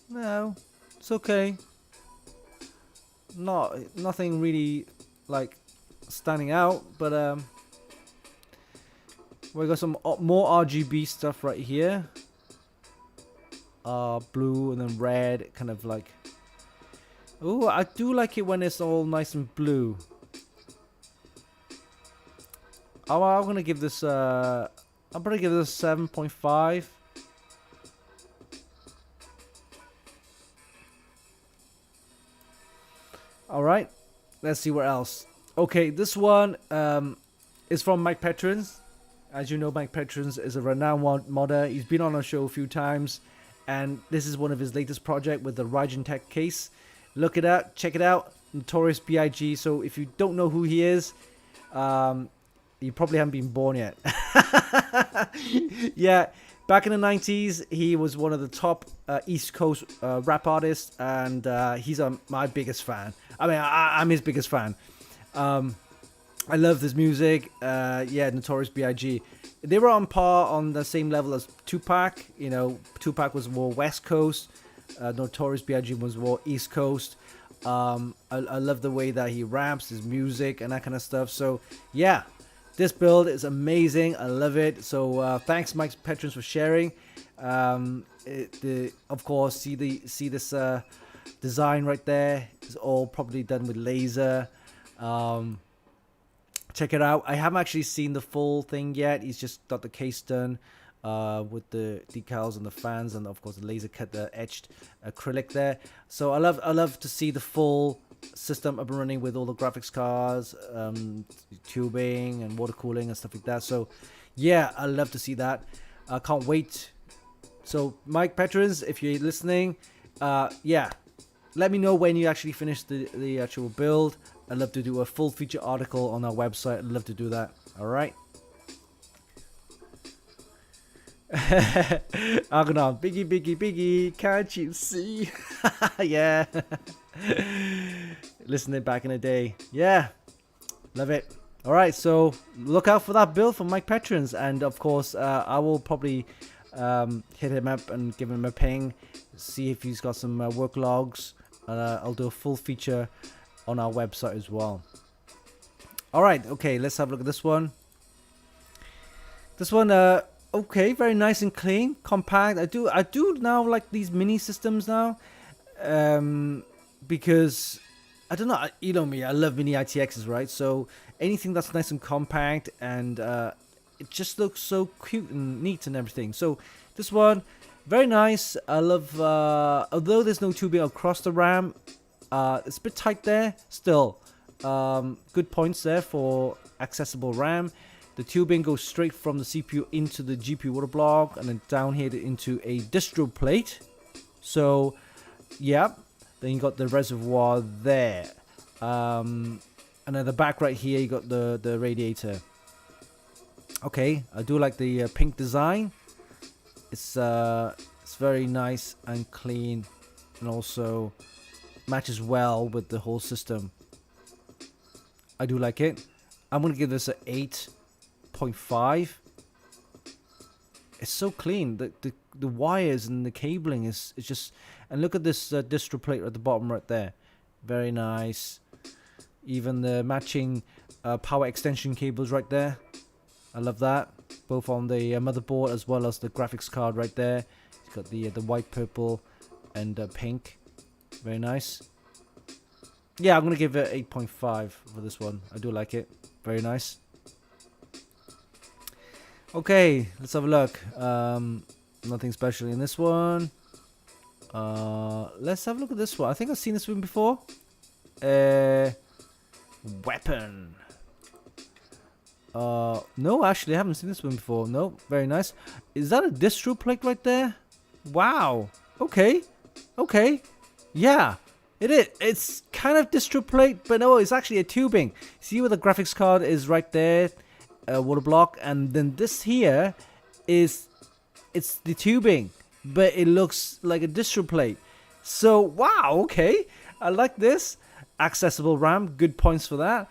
No, it's okay. Nothing really like standing out, but we got some more RGB stuff right here. Blue and then red, kind of like. Oh, I do like it when it's all nice and blue. Oh, I'm gonna give this. I'm gonna give this 7.5. All right, let's see what else. Okay, this one is from Mike Petrins. As you know, Mike Petrins is a renowned modder. He's been on our show a few times, and this is one of his latest project with the Raijin Tech case. Look it up, check it out. Notorious B.I.G. So if you don't know who he is, you probably haven't been born yet. Yeah, back in the 90s, he was one of the top East Coast rap artists, and he's my biggest fan. I mean, I'm his biggest fan. I love this music. Yeah, Notorious B.I.G. They were on par, on the same level as Tupac. You know, Tupac was more West Coast. Notorious B.I.G. was more East Coast. I love the way that he raps, his music, and that kind of stuff. So, yeah. This build is amazing. I love it. So thanks, Mike Petrins, for sharing. Of course, see this design right there. It's all probably done with laser. Check it out. I haven't actually seen the full thing yet. He's just got the case done with the decals and the fans, and of course the laser cut, the etched acrylic there. So I love to see the full system up and running with all the graphics cards, tubing and water cooling and stuff like that. So yeah, I love to see that. I can't wait. So Mike Petrins, if you're listening, yeah, let me know when you actually finish the actual build. I'd love to do a full feature article on our website. I'd love to do that. All right. Argonaut, Biggie, can't you see? Yeah. Listening back in the day. Yeah. Love it. All right, so look out for that build from Mike Petrins. And of course, I will probably hit him up and give him a ping, see if he's got some work logs. I'll do a full feature on our website as well. All right, okay, let's have a look at this one. This one, okay, very nice and clean, compact. I do now like these mini systems now, because I don't know, you know me, I love mini ITXs, right? So anything that's nice and compact, and it just looks so cute and neat and everything. So this one, very nice. I love, although there's no tubing across the RAM, it's a bit tight there. Still, good points there for accessible RAM. The tubing goes straight from the CPU into the GPU water block, and then down here into a distro plate. So, yeah, then you got the reservoir there. And at the back right here, you got the radiator. Okay, I do like the pink design. It's very nice and clean, and also matches well with the whole system. I do like it. I'm gonna give this an 8.5. It's so clean. The wires and the cabling is just, and look at this distro plate at the bottom right there. Very nice. Even the matching power extension cables right there. I love that. Both on the motherboard as well as the graphics card right there. It's got the white, purple, and pink. Very nice. Yeah, I'm gonna give it 8.5 for this one. I do like it. Very nice. Okay, let's have a look. Nothing special in this one. Let's have a look at this one. I think I've seen this one before. Weapon. No, actually, I haven't seen this one before. No, very nice. Is that a distro plate right there? Wow. Okay. Okay. Yeah, it is. It's kind of distro plate, but no, it's actually a tubing. See where the graphics card is right there, water block, and then this here is it's the tubing, but it looks like a distro plate. So wow, okay, I like this. Accessible RAM, good points for that.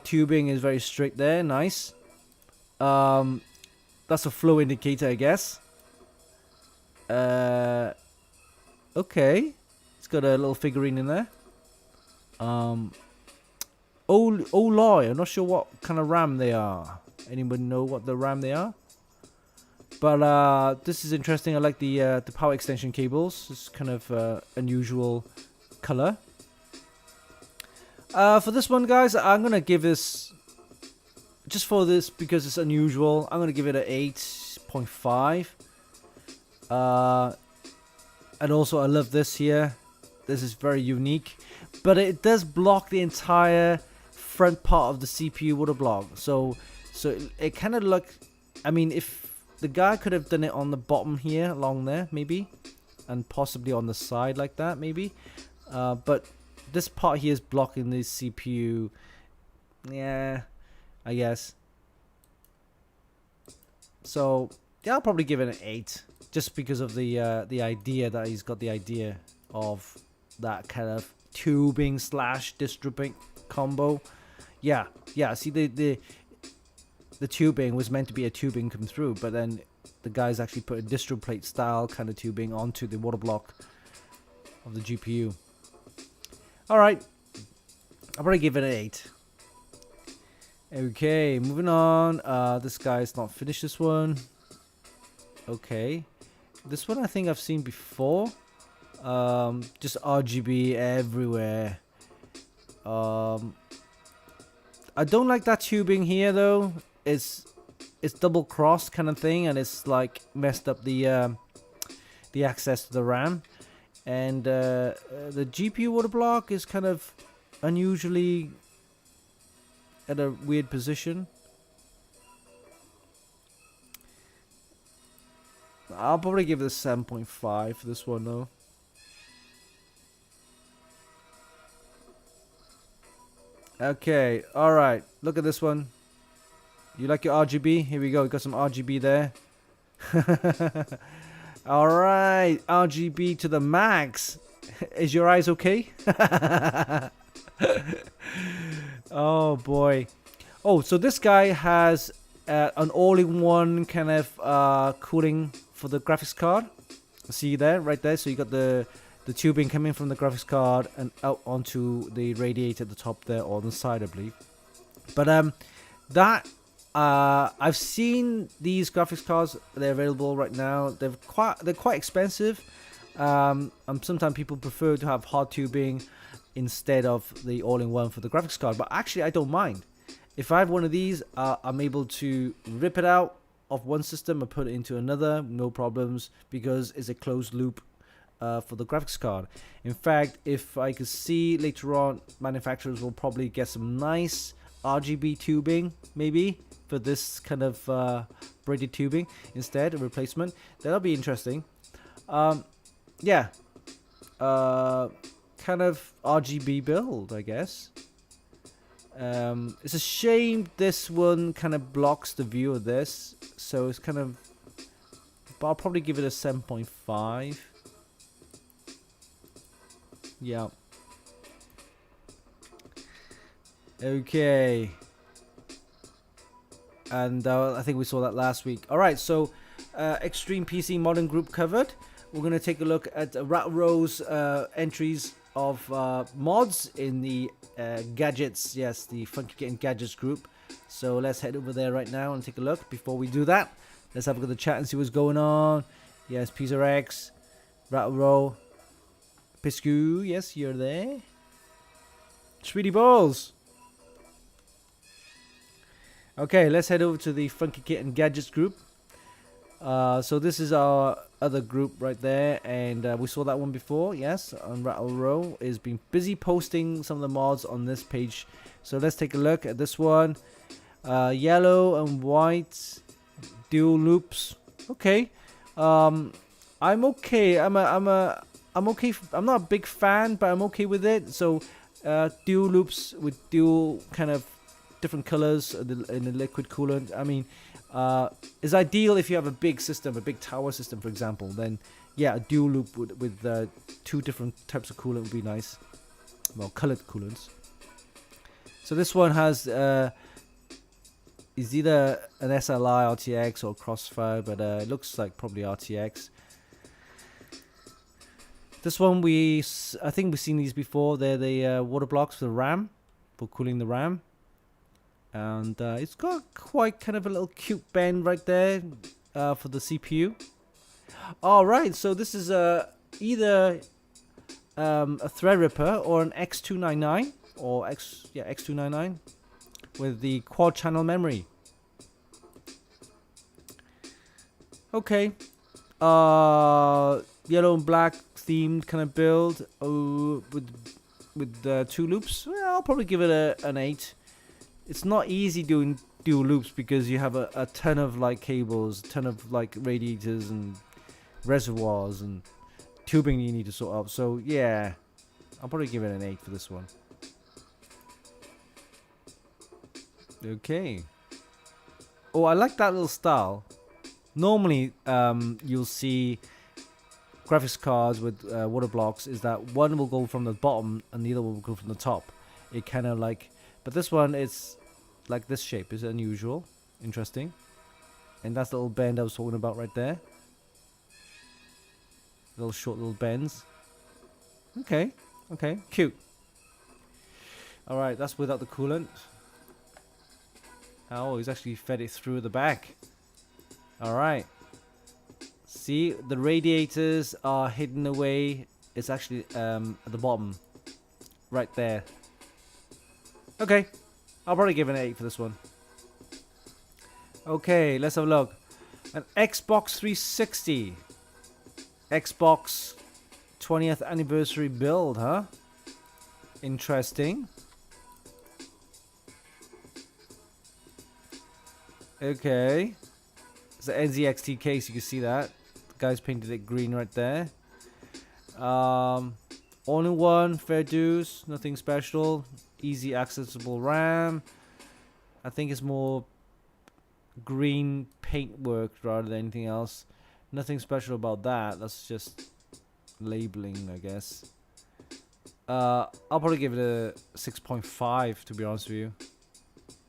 Tubing is very straight there, nice. That's a flow indicator, I guess. Okay. It's got a little figurine in there. Oloy, I'm not sure what kind of RAM they are. Anybody know what the RAM they are? But this is interesting. I like the power extension cables. It's kind of unusual color. For this one, guys, I'm gonna give this, just for this because it's unusual, I'm gonna give it an 8.5. And also I love this here. This is very unique, but it does block the entire front part of the CPU water block. So it kind of look, I mean, if the guy could have done it on the bottom here, along there, maybe, and possibly on the side like that, maybe. But this part here is blocking the CPU. Yeah, I guess. So yeah, I'll probably give it an 8, just because of the idea that he's got the idea of that kind of tubing slash distributing combo. Yeah. See, the tubing was meant to be a tubing come through, but then the guys actually put a distro plate style kind of tubing onto the water block of the GPU. All right, I'll probably give it an 8. Okay, moving on. This guy's not finished this one. Okay, this one I think I've seen before. Just RGB everywhere. I don't like that tubing here though. It's double crossed kind of thing, and it's like messed up the access to the RAM. And the GPU water block is kind of unusually at a weird position. I'll probably give it a 7.5 for this one though. Okay, alright, look at this one. You like your RGB? Here we go, we got some RGB there. Alright, RGB to the max. Is your eyes okay? Oh boy. Oh, so this guy has an all-in-one kind of cooling for the graphics card. See there, right there. So you got the tubing coming from the graphics card and out onto the radiator at the top there, or on the side, I believe. But that I've seen these graphics cards. They're available right now. They're quite expensive. Sometimes people prefer to have hard tubing instead of the all-in-one for the graphics card. But actually, I don't mind. If I have one of these, I'm able to rip it out of one system and put it into another, no problems, because it's a closed loop for the graphics card. In fact, if I could see later on, manufacturers will probably get some nice RGB tubing, maybe, for this kind of braided tubing instead, a replacement. That'll be interesting. Yeah. Kind of RGB build, I guess. It's a shame this one kind of blocks the view of this, so it's kind of, but I'll probably give it a 7.5. Yeah. Okay. And I think we saw that last week. Alright, so Extreme PC Modern Group covered. We're going to take a look at Ratrow's entries of mods in the gadgets. Yes, the Funkykit and Gadgets group. So let's head over there right now and take a look. Before we do that, let's have a look at the chat and see what's going on. Yes, PizzaRex, Ratrow, Piscu, yes, you're there. Sweetie Balls. Okay, let's head over to the Funkykit and Gadgets group. So this is our other group right there, and we saw that one before. Yes, and Ratrow is been busy posting some of the mods on this page. So let's take a look at this one. Yellow and white dual loops. Okay. I'm okay. I'm okay. I'm not a big fan, but I'm okay with it. So dual loops with dual kind of different colors in the liquid coolant. I mean, is ideal if you have a big system, a big tower system, for example. Then yeah, a dual loop with two different types of coolant would be nice. Well, colored coolants. So this one has is either an SLI RTX or Crossfire, but it looks like probably RTX. This one I think we've seen these before. They're the water blocks for the RAM, for cooling the RAM. And it's got quite kind of a little cute bend right there for the CPU. All right, so this is either a Threadripper or an X299 or X299 with the quad channel memory. Okay, yellow and black themed kind of build with two loops. Well, I'll probably give it an 8. It's not easy doing dual loops because you have a ton of like cables, a ton of like radiators and reservoirs and tubing you need to sort out. So yeah, I'll probably give it an 8 for this one. Okay. Oh, I like that little style. Normally, you'll see graphics cards with water blocks is that one will go from the bottom and the other will go from the top. It kind of like, but this one is like this shape is unusual, interesting, and that's the little bend I was talking about right there. Little short little bends. Okay, cute. All right, that's without the coolant. Oh, he's actually fed it through the back. All right. See, the radiators are hidden away. It's actually at the bottom, right there. Okay, I'll probably give it an 8 for this one. Okay, let's have a look. An Xbox 360. Xbox 20th anniversary build, huh? Interesting. Okay. It's an NZXT case, you can see that. The guy's painted it green right there. All-in-one, fair dues, nothing special. Easy accessible RAM. I think it's more green paintwork rather than anything else. Nothing special about that. That's just labeling, I guess. I'll probably give it a 6.5 to be honest with you.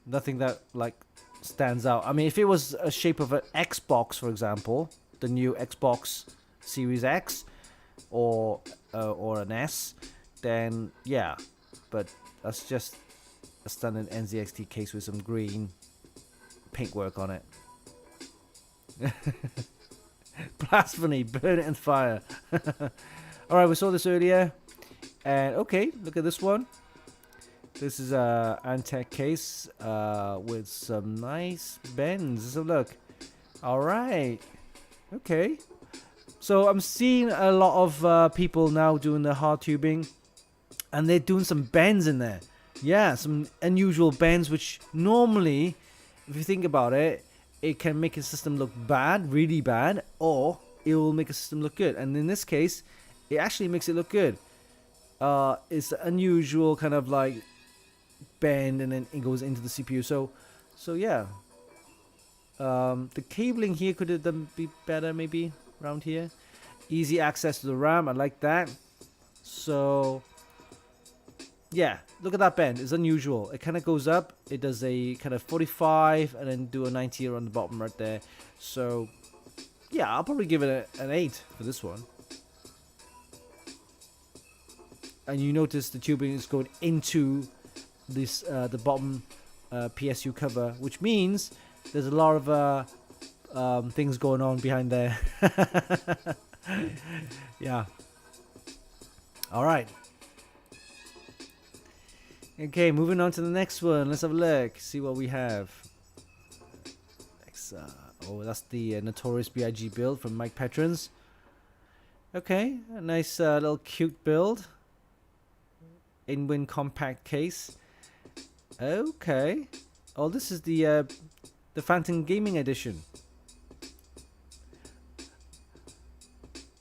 Nothing that like stands out. I mean, if it was a shape of an Xbox, for example, the new Xbox Series X or an S, then yeah. But that's just a standard NZXT case with some green paintwork on it. Blasphemy, burn it in fire. Alright, we saw this earlier. And okay, look at this one. This is a Antec case with some nice bends. Let's have a look. Alright. Okay. So I'm seeing a lot of people now doing the hard tubing. And they're doing some bends in there. Yeah, some unusual bends, which normally, if you think about it, it can make a system look bad, really bad, or it will make a system look good. And in this case, it actually makes it look good. It's unusual kind of like bend, and then it goes into the CPU. So yeah. The cabling here could have done be better, maybe around here. Easy access to the RAM. I like that. So yeah, look at that bend. It's unusual. It kind of goes up. It does a kind of 45 and then do a 90 on the bottom right there. So yeah, I'll probably give it an 8 for this one. And you notice the tubing is going into this the bottom PSU cover, which means there's a lot of things going on behind there. Yeah. All right. Okay, moving on to the next one. Let's have a look. See what we have. Oh, that's the Notorious B.I.G. build from Mike Petrons. Okay, a nice little cute build. In-win compact case. Okay. Oh, this is the Phantom Gaming Edition.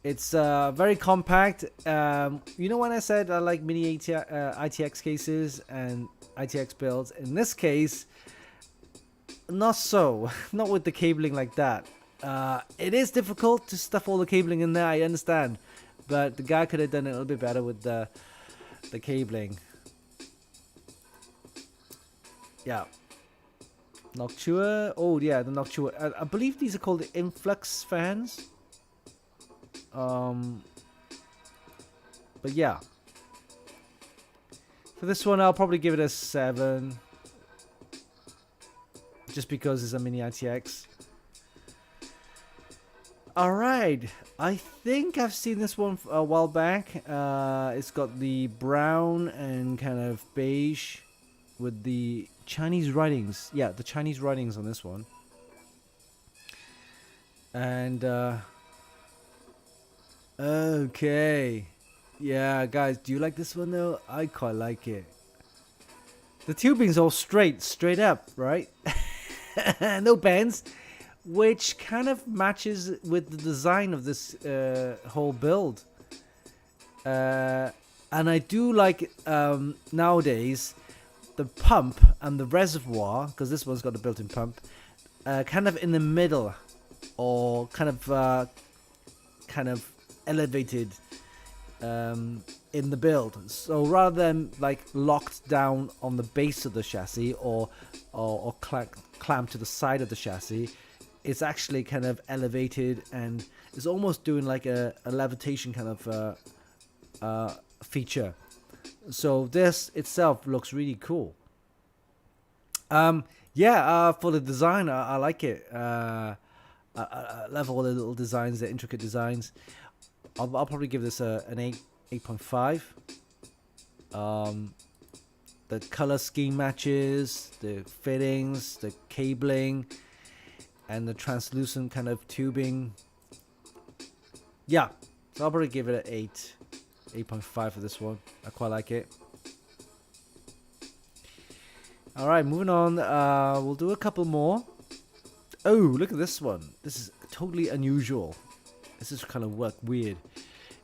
It's very compact. You know when I said I like mini ITX cases and ITX builds? In this case, not so. Not with the cabling like that. It is difficult to stuff all the cabling in there, I understand. But the guy could have done it a little bit better with the cabling. Yeah. Noctua. Oh yeah, the Noctua. I believe these are called the influx fans. But yeah. For this one, I'll probably give it a 7. Just because it's a mini ITX. Alright. I think I've seen this one a while back. It's got the brown and kind of beige with the Chinese writings. Yeah, the Chinese writings on this one. And, okay. Yeah, guys, do you like this one though? I quite like it. The tubing's all straight up, right? No bends, which kind of matches with the design of this whole build. And I do like nowadays the pump and the reservoir, because this one's got a built-in pump, kind of in the middle, or kind of elevated in the build. So rather than like locked down on the base of the chassis or clamped to the side of the chassis, it's actually kind of elevated and it's almost doing like a levitation kind of feature. So this itself looks really cool. Yeah, for the design, I like it. I love all the little designs, the intricate designs. I'll probably give this an 8.5. The color scheme matches, the fittings, the cabling, and the translucent kind of tubing. Yeah, so I'll probably give it an 8.5 for this one. I quite like it. Alright, moving on. We'll do a couple more. Oh, look at this one. This is totally unusual. This is kind of weird.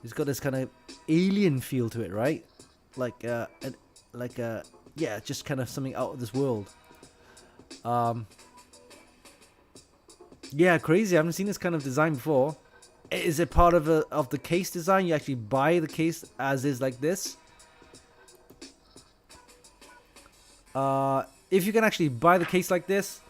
It's got this kind of alien feel to it, right? Yeah, just kind of something out of this world. Yeah, crazy. I haven't seen this kind of design before. Is it part of the case design? You actually buy the case as is like this? If you can actually buy the case like this,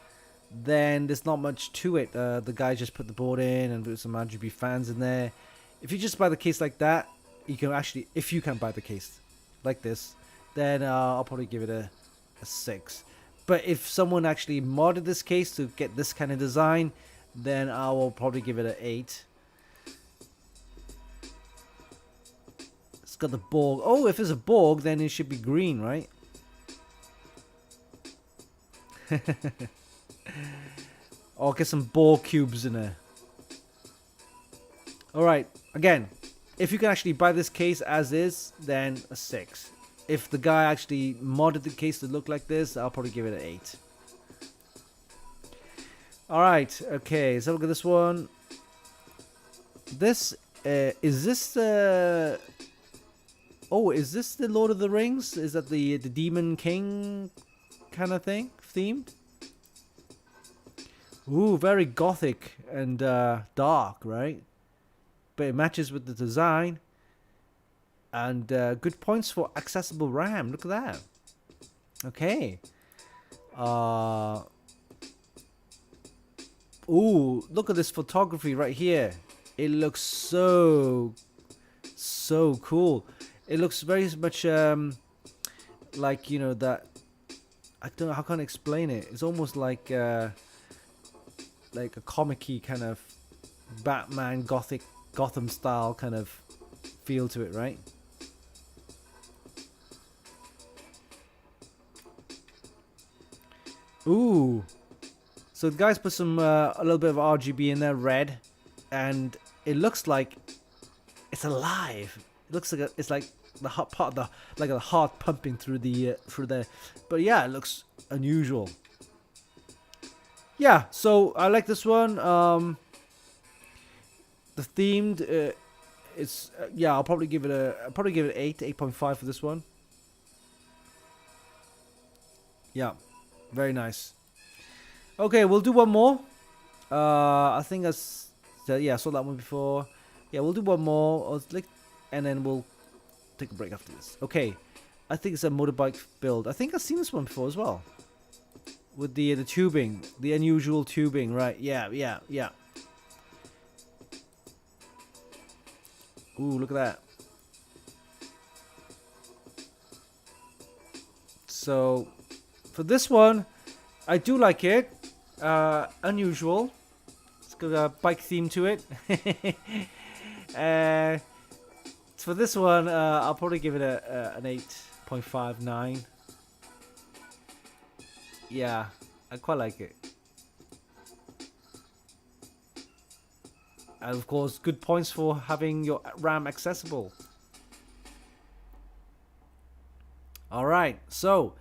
then there's not much to it. The guy just put the board in and put some RGB fans in there. If you just buy the case like that, you can actually, if you can buy the case like this, then I'll probably give it a 6. But if someone actually modded this case to get this kind of design, then I will probably give it an 8. It's got the Borg. Oh, if it's a Borg, then it should be green, right? Or get some Borg cubes in there. Alright, again, if you can actually buy this case as is, then a 6. If the guy actually modded the case to look like this, I'll probably give it an 8. Alright, okay, so look at this one. This, is this the... Oh, is this the Lord of the Rings? Is that the Demon King kind of thing? Themed? Ooh, very gothic and dark, right? But it matches with the design. And good points for accessible RAM. Look at that. Okay. Ooh, look at this photography right here. It looks so cool. It looks very much like, you know, that, I don't know how can I explain it. It's almost like a comic-y kind of Batman Gotham style kind of feel to it, right? Ooh. So the guys put some a little bit of RGB in there, red, and it looks like it's alive. It looks like it's like the hot part, like a heart pumping through the. But yeah, it looks unusual. yeah, so I like this one. The themed, it's yeah. I'll probably give it an 8.5 for this one. Yeah, very nice. Okay, we'll do one more. I think yeah, I saw that one before. Yeah, we'll do one more, and then we'll take a break after this. Okay, I think it's a motorbike build. I think I've seen this one before as well. With the tubing, the unusual tubing, right? Yeah. Ooh, look at that. So, for this one, I do like it. Unusual. It's got a bike theme to it. For this one, I'll probably give it an 8.59. Yeah, I quite like it. And of course, good points for having your RAM accessible. Alright, so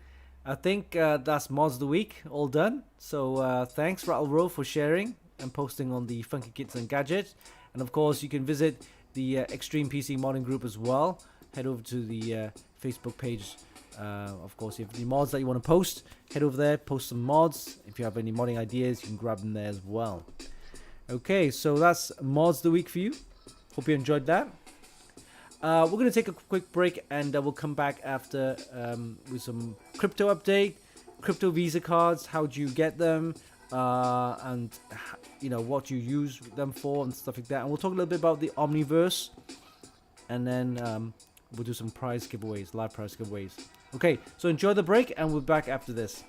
I think that's mods of the week all done. So thanks Rattlerow for sharing and posting on the Funkykits and Gadgets. And of course, you can visit the Extreme PC modding group as well. Head over to the Facebook page. Of course, if you have any mods that you want to post, head over there, post some mods. If you have any modding ideas, you can grab them there as well. Okay, so that's mods of the week for you. Hope you enjoyed that. We're going to take a quick break, and we'll come back after with some crypto update, crypto Visa cards, how do you get them, and you know what you use them for and stuff like that. And we'll talk a little bit about the Omniverse, and then we'll do some prize giveaways, live prize giveaways. Okay, so enjoy the break, and we're back after this.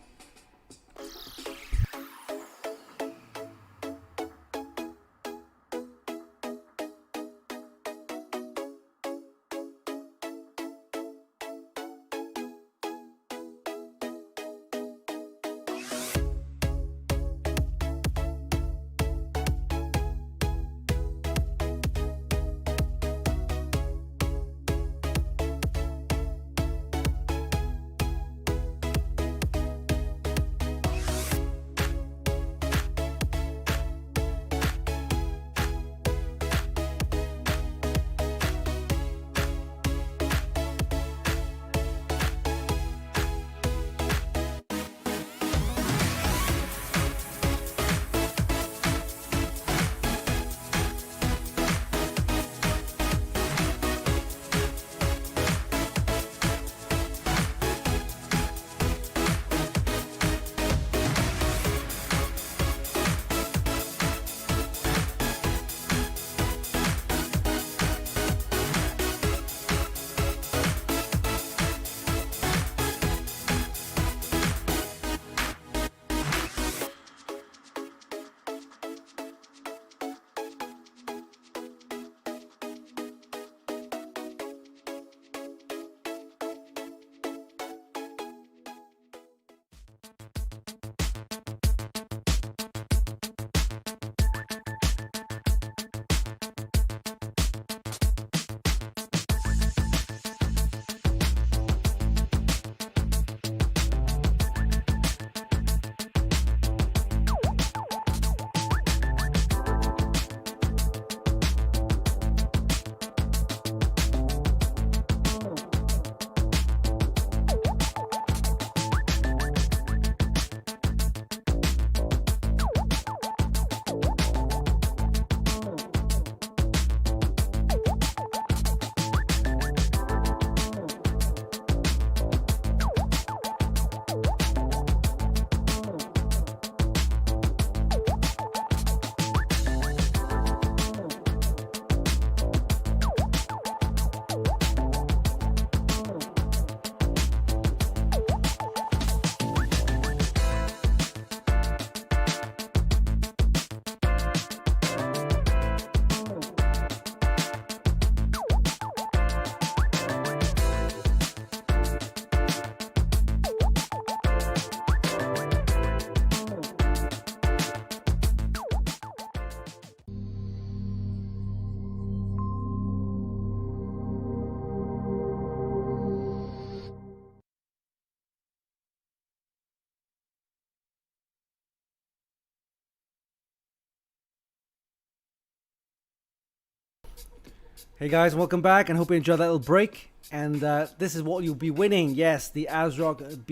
Hey guys, welcome back and hope you enjoyed that little break. And this is what you'll be winning. Yes, the ASRock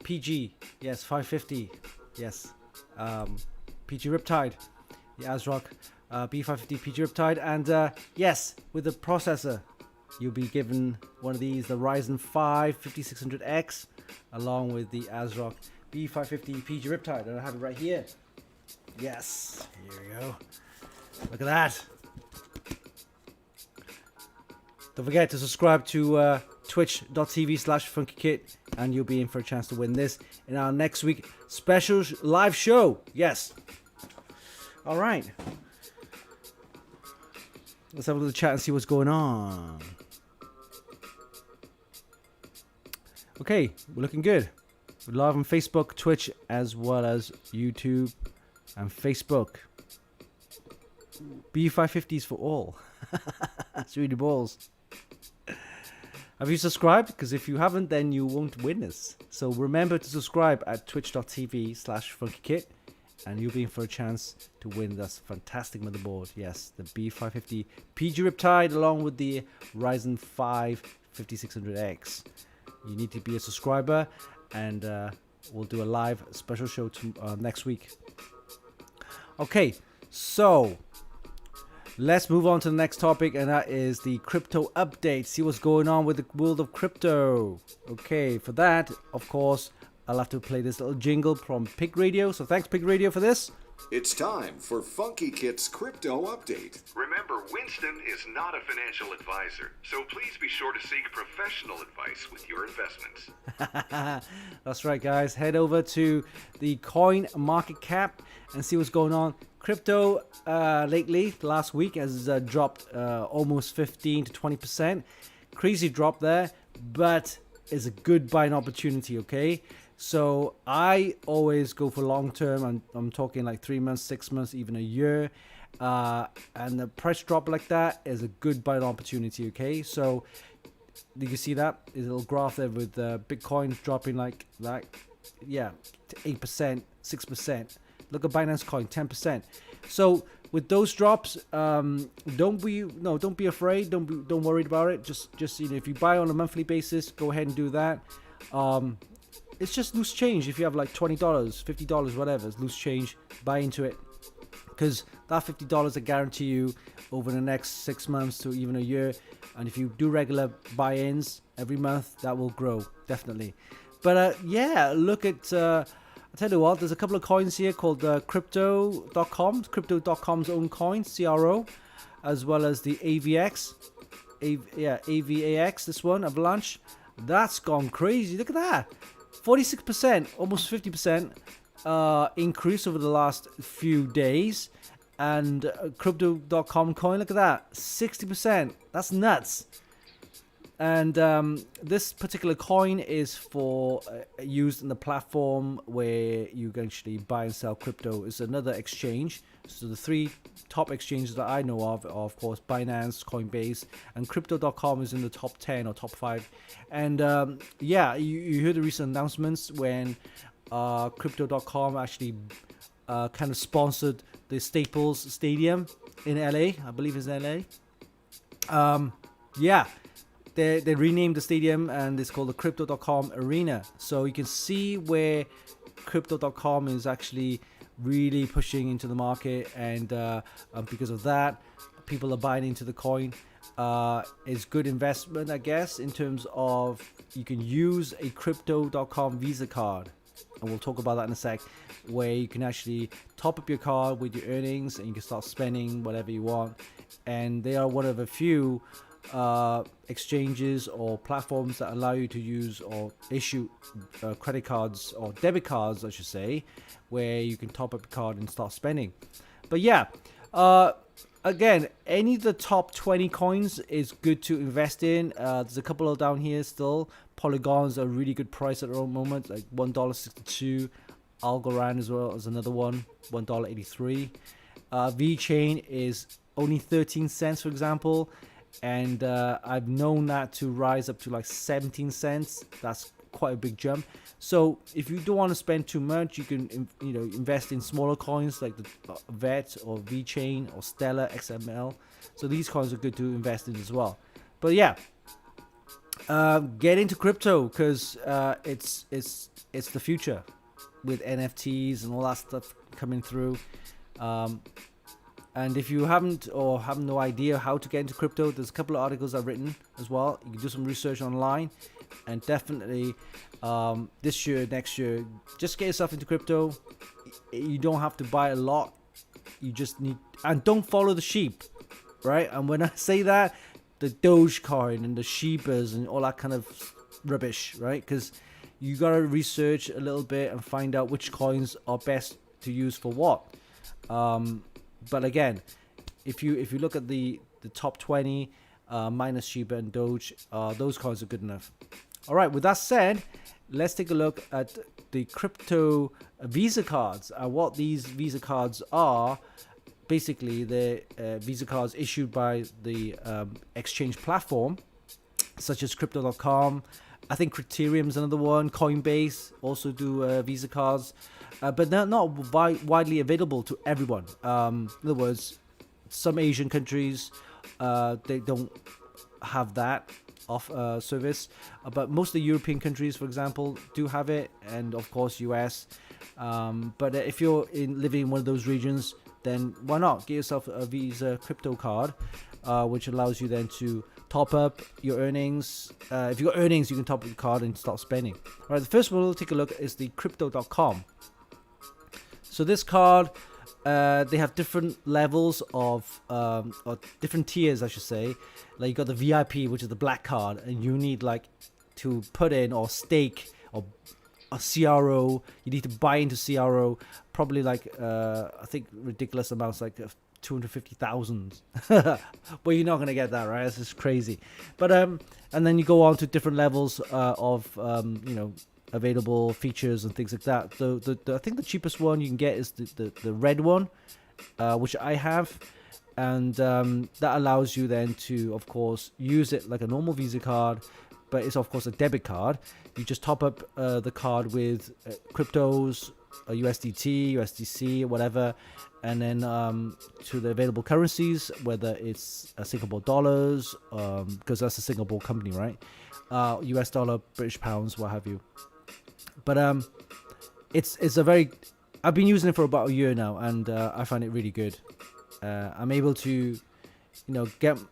PG. Yes, 550. Yes, PG Riptide. The ASRock B550 PG Riptide. And yes, with the processor, you'll be given one of these, the Ryzen 5 5600X, along with the ASRock B550 PG Riptide. And I have it right here. Yes, here we go. Look at that. Don't forget to subscribe to twitch.tv/Funkykit and you'll be in for a chance to win this in our next week special live show. Yes. All right. Let's have a little chat and see what's going on. Okay, we're looking good. We're live on Facebook, Twitch, as well as YouTube and Facebook. B550s for all. That's really balls. Have you subscribed? Because if you haven't, then you won't win this. So remember to subscribe at twitch.tv/Funkykit and you'll be in for a chance to win this fantastic motherboard. Yes, the B550 PG Riptide along with the Ryzen 5 5600X. You need to be a subscriber and we'll do a live special show next week. Okay, so let's move on to the next topic, and that is the crypto update. See what's going on with the world of crypto. Okay, for that, of course, I'll have to play this little jingle from Pig Radio. So thanks, Pig Radio, for this. It's time for Funkykit's crypto update. Remember, Winston is not a financial advisor, so please be sure to seek professional advice with your investments. That's right, guys. Head over to the Coin Market Cap and see what's going on. Crypto lately, last week, has dropped almost 15 to 20%. Crazy drop there, but it's a good buying opportunity, okay? So I always go for long term. I'm talking like 3 months, 6 months, even a year. And the price drop like that is a good buying opportunity, okay? So you can see that is a little graph there with Bitcoin dropping like yeah, 8%, 6%. Look at Binance Coin, 10%. So with those drops, don't be afraid. Don't worry about it. Just you know, if you buy on a monthly basis, go ahead and do that. It's just loose change. If you have like $20, $50, whatever, it's loose change. Buy into it, because that $50 I guarantee you over the next 6 months to even a year. And if you do regular buy-ins every month, that will grow definitely. But yeah, look at. I'll tell you what, there's a couple of coins here called Crypto.com, Crypto.com's own coin, CRO, as well as the AVX, AVAX, this one, Avalanche. That's gone crazy. Look at that. 46%, almost 50% increase over the last few days. And Crypto.com coin, look at that, 60%. That's nuts. And this particular coin is for used in the platform where you can actually buy and sell crypto. It's another exchange. So the three top exchanges that I know of are, of course, Binance, Coinbase, and Crypto.com is in the top 10 or top 5. And yeah, you heard the recent announcements when Crypto.com actually kind of sponsored the Staples Stadium in LA. I believe it's LA. Yeah. They renamed the stadium and it's called the Crypto.com Arena. So you can see where Crypto.com is actually really pushing into the market, and because of that, people are buying into the coin. It's good investment, I guess, in terms of you can use a Crypto.com Visa card, and we'll talk about that in a sec, where you can actually top up your card with your earnings and you can start spending whatever you want. And they are one of a few exchanges or platforms that allow you to use or issue credit cards or debit cards, I should say, where you can top up your card and start spending. But yeah, again, any of the top 20 coins is good to invest in. There's a couple of down here still. Polygon's a really good price at the moment, like $1.62. Algorand as well as another one, $1.83. VeChain is only 13 cents, for example. And I've known that to rise up to like 17 cents. That's quite a big jump. So if you don't want to spend too much, you can invest in smaller coins like the VET or VChain or Stellar XML. So these coins are good to invest in as well. But yeah, get into crypto because it's the future with NFTs and all that stuff coming through. And if you haven't or have no idea how to get into crypto, there's a couple of articles I've written as well. You can do some research online, and definitely this year, next year, just get yourself into crypto. You don't have to buy a lot. You just need, and don't follow the sheep, right? And when I say that, the Dogecoin and the Shibas and all that kind of rubbish, right? Because you gotta research a little bit and find out which coins are best to use for what. But again, if you look at the top 20 minus Shiba and Doge, those coins are good enough. All right, with that said, let's take a look at the crypto Visa cards. What these Visa cards are, basically they're Visa cards issued by the exchange platform, such as Crypto.com. I think Criterium's another one. Coinbase also do Visa cards. But they're not widely available to everyone. In other words, some Asian countries, they don't have that service. But most of the European countries, for example, do have it. And of course, US. But if you're living in one of those regions, then why not get yourself a Visa crypto card, which allows you then to top up your earnings. If you got earnings, you can top up the card and start spending. All right, the first one we'll take a look at is the Crypto.com. So this card, they have different levels of, or different tiers, I should say. Like you got the VIP, which is the black card, and you need like to put in or stake or a CRO. You need to buy into CRO, probably like I think ridiculous amounts, like 250,000. But you're not gonna get that, right? This is crazy. But and then you go on to different levels of available features and things like that. So I think the cheapest one you can get is the red one, which I have, and that allows you then to, of course, use it like a normal Visa card, but it's of course a debit card. You just top up the card with cryptos, USDT, USDC, whatever, and then to the available currencies, whether it's Singapore dollars, because that's a Singapore company, right? US dollar, British pounds, what have you. But it's a very, I've been using it for about a year now, and I find it really good. I'm able to, get my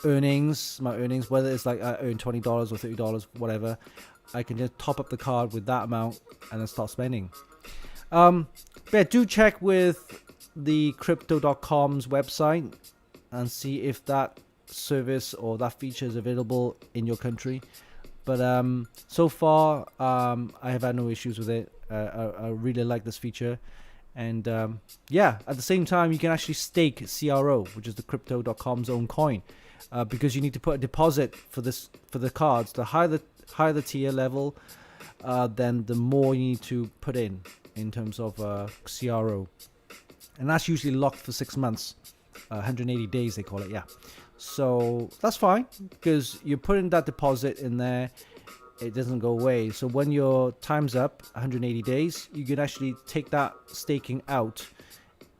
earnings, whether it's like I earn $20 or $30, whatever. I can just top up the card with that amount and then start spending. But yeah, do check with the Crypto.com's website and see if that service or that feature is available in your country. But so far, I have had no issues with it. I really like this feature. And yeah, at the same time, you can actually stake CRO, which is the Crypto.com's own coin, because you need to put a deposit for the cards. The higher the tier level, then the more you need to put in terms of CRO. And that's usually locked for 6 months, 180 days they call it, yeah. So that's fine, because you're putting that deposit in there, it doesn't go away. So when your time's up, 180 days, you can actually take that staking out,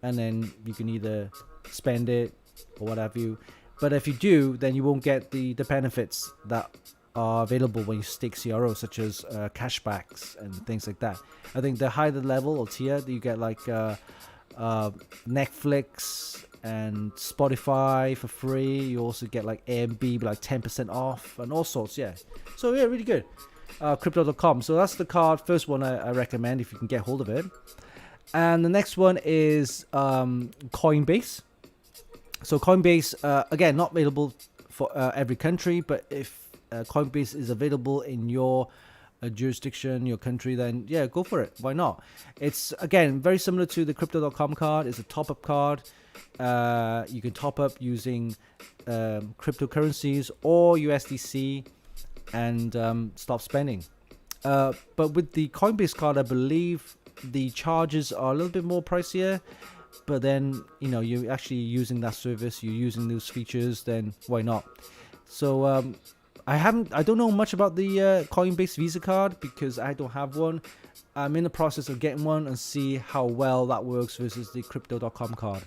and then you can either spend it or what have you. But if you do, then you won't get the benefits that are available when you stake CRO, such as cashbacks and things like that. I think the higher the level or tier, you get like Netflix and Spotify for free. You also get like Airbnb like 10% off and all sorts, yeah. So yeah, really good. Crypto.com. So that's the card, first one I recommend if you can get hold of it. And the next one is Coinbase. So Coinbase, again, not available for every country, but if Coinbase is available in your jurisdiction, your country, then yeah, go for it. Why not? It's, again, very similar to the Crypto.com card. It's a top-up card. You can top up using cryptocurrencies or USDC and stop spending. But with the Coinbase card, I believe the charges are a little bit more pricier. But then, you're actually using that service, you're using those features, then why not? So I don't know much about the Coinbase Visa card because I don't have one. I'm in the process of getting one and see how well that works versus the Crypto.com card.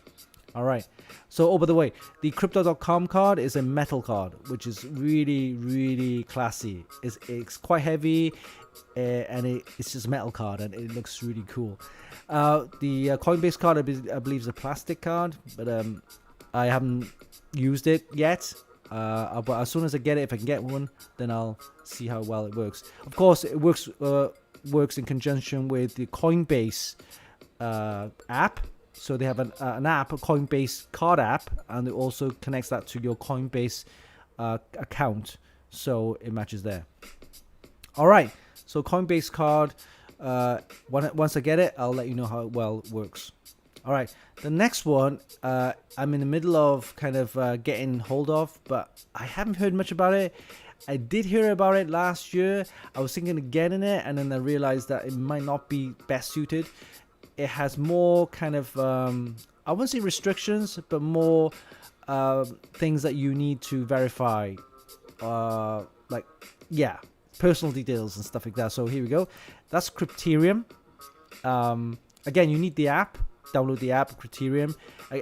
All right. So, by the way, the Crypto.com card is a metal card, which is really, really classy. It's quite heavy, and it's just a metal card, and it looks really cool. The Coinbase card, I believe, is a plastic card, but I haven't used it yet. But as soon as I get it, if I can get one, then I'll see how well it works. Of course, it works in conjunction with the Coinbase app. So they have an app, a Coinbase card app, and it also connects that to your Coinbase account, so it matches there. All right, so Coinbase card. Once I get it, I'll let you know how well it works. All right, the next one, I'm in the middle of kind of getting hold of, but I haven't heard much about it. I did hear about it last year. I was thinking of getting it, and then I realized that it might not be best suited. It has more kind of, I wouldn't say restrictions, but more things that you need to verify. Like, yeah, personal details and stuff like that. So here we go. That's Crypterium. Again, you need the app. Download the app, Crypterium.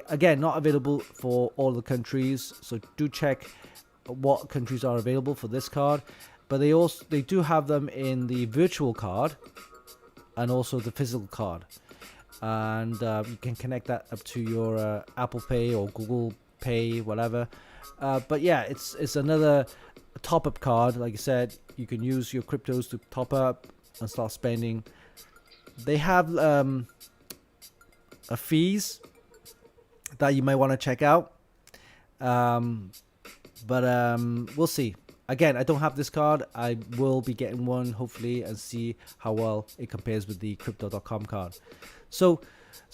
Again, not available for all the countries. So do check what countries are available for this card. But they do have them in the virtual card and also the physical card. And you can connect that up to your Apple Pay or Google Pay, whatever. But yeah, it's another top-up card. Like I said, you can use your cryptos to top up and start spending. They have fees that you might want to check out. But we'll see. Again, I don't have this card. I will be getting one, hopefully, and see how well it compares with the Crypto.com card. So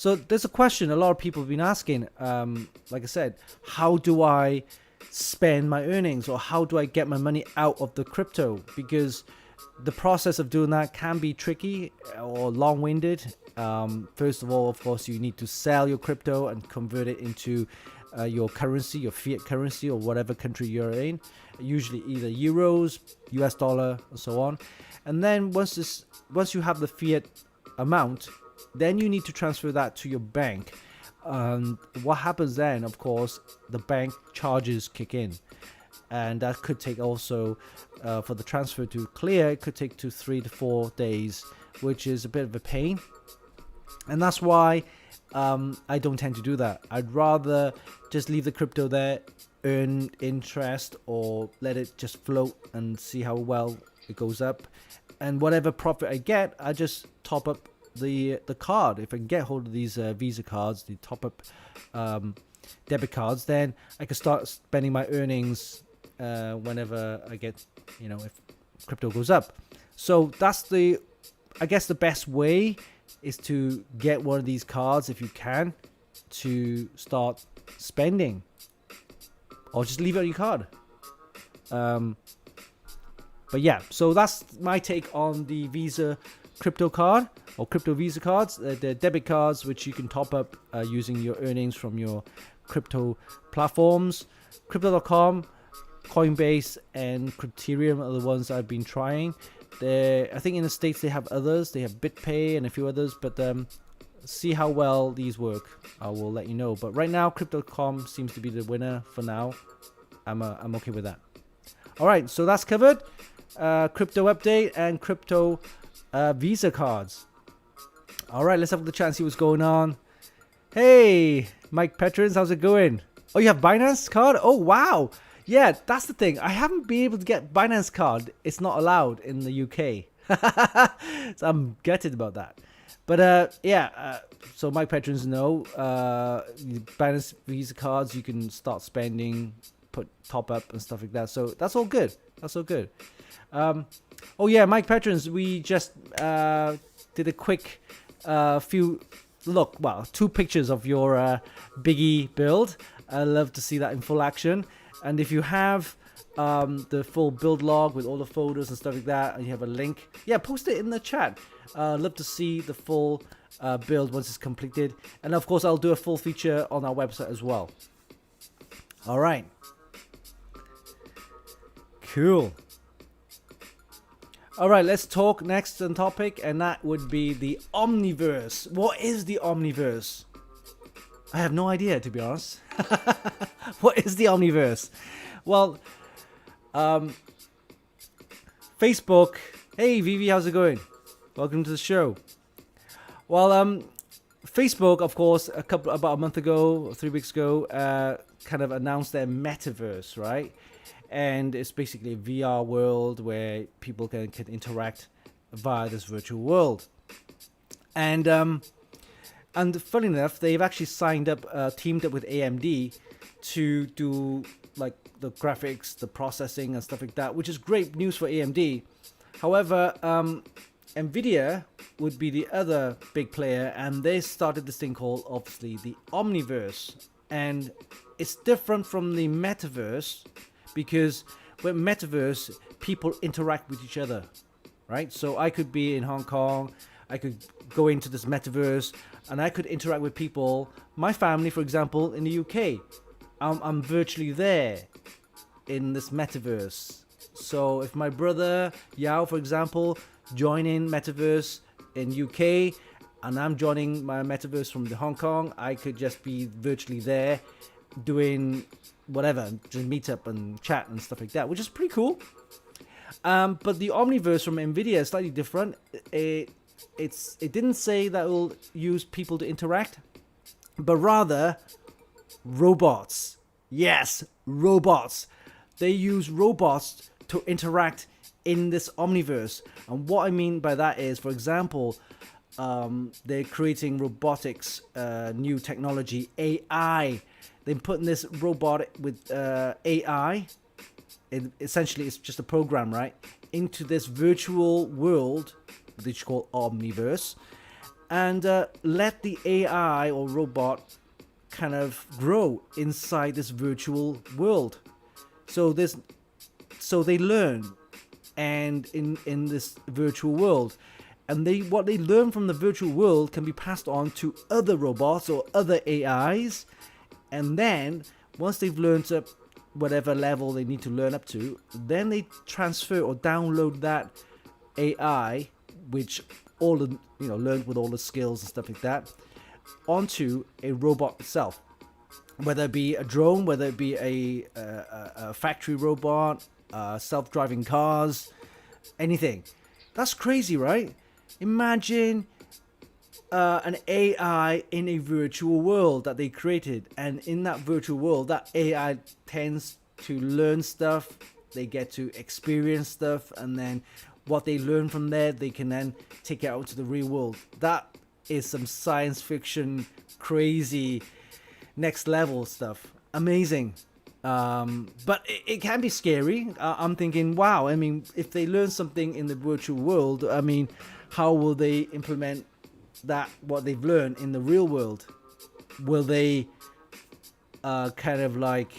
there's a question a lot of people have been asking. Like I said, how do I spend my earnings, or how do I get my money out of the crypto? Because the process of doing that can be tricky or long-winded. First of all, of course, you need to sell your crypto and convert it into your currency, your fiat currency, or whatever country you're in. Usually either euros, US dollar, and so on. And then once you have the fiat amount, then you need to transfer that to your bank. What happens then, of course, the bank charges kick in. And that could take also, for the transfer to clear, it could take 3 to 4 days, which is a bit of a pain. And that's why I don't tend to do that. I'd rather just leave the crypto there, earn interest, or let it just float and see how well it goes up. And whatever profit I get, I just top up the card. If I can get hold of these Visa cards, the top up debit cards, then I can start spending my earnings whenever I get, if crypto goes up. So that's I guess the best way is to get one of these cards if you can, to start spending, or just leave it on your card. But yeah, so that's my take on the Visa crypto card, or crypto Visa cards. The debit cards which you can top up using your earnings from your crypto platforms. Crypto.com, Coinbase, and Crypterium are the ones I've been trying. I think in the States they have others. They have BitPay and a few others, but see how well these work. I will let you know. But right now, Crypto.com seems to be the winner for now. I'm okay with that. All right, so that's covered. Crypto update and crypto Visa cards. All right, let's have the chat and see what's going on. Hey, Mike Petrins, how's it going? Oh, you have Binance card? Oh, wow. Yeah, that's the thing. I haven't been able to get Binance card. It's not allowed in the UK. So I'm gutted about that. But yeah, so my patrons know Binance Visa cards, you can start spending, put top up and stuff like that. So that's all good. That's all good. Oh yeah, Mike patrons, we just did a quick two pictures of your Biggie build. I love to see that in full action. And if you have the full build log with all the photos and stuff like that, and you have a link, yeah, post it in the chat. Love to see the full build once it's completed. And of course, I'll do a full feature on our website as well. All right. Cool. All right, let's talk next on topic, and that would be the Omniverse. What is the Omniverse? I have no idea, to be honest. What is the Omniverse? Well, Facebook. Hey, Vivi, how's it going? Welcome to the show. Well, Facebook, of course, about a month ago, or 3 weeks ago, kind of announced their metaverse, right? And it's basically a VR world where people can interact via this virtual world. And funny enough, they've actually teamed up with AMD to do like the graphics, the processing and stuff like that, which is great news for AMD. However, Nvidia would be the other big player, and they started this thing called, obviously, the Omniverse. And it's different from the metaverse, because with metaverse, people interact with each other, right? So I could be in Hong Kong, I could go into this metaverse, and I could interact with people, my family, for example, in the UK. I'm virtually there in this metaverse. So if my brother Yao, for example, join in metaverse in UK, and I'm joining my metaverse from the Hong Kong, I could just be virtually there doing whatever, just meet up and chat and stuff like that, which is pretty cool. But the Omniverse from Nvidia is slightly different. It didn't say that it will use people to interact, but rather robots. Yes, robots. They use robots to interact in this Omniverse. And what I mean by that is, for example, they're creating robotics, new technology, AI. They're putting this robot with AI, essentially it's just a program, right, into this virtual world, which is called Omniverse, and let the AI or robot kind of grow inside this virtual world. So they learn, and in this virtual world, and what they learn from the virtual world can be passed on to other robots or other AIs. And then, once they've learned up whatever level they need to learn up to, then they transfer or download that AI, which learned with all the skills and stuff like that, onto a robot itself. Whether it be a drone, whether it be a factory robot, self-driving cars, anything. That's crazy, right? Imagine an AI in a virtual world that they created, and in that virtual world, that AI tends to learn stuff, they get to experience stuff, and then what they learn from there, they can then take it out to the real world. That is some science fiction, crazy, next level stuff. Amazing. But it can be scary. I'm thinking, wow, I mean, if they learn something in the virtual world, I mean, how will they implement that, what they've learned in the real world? Will they kind of like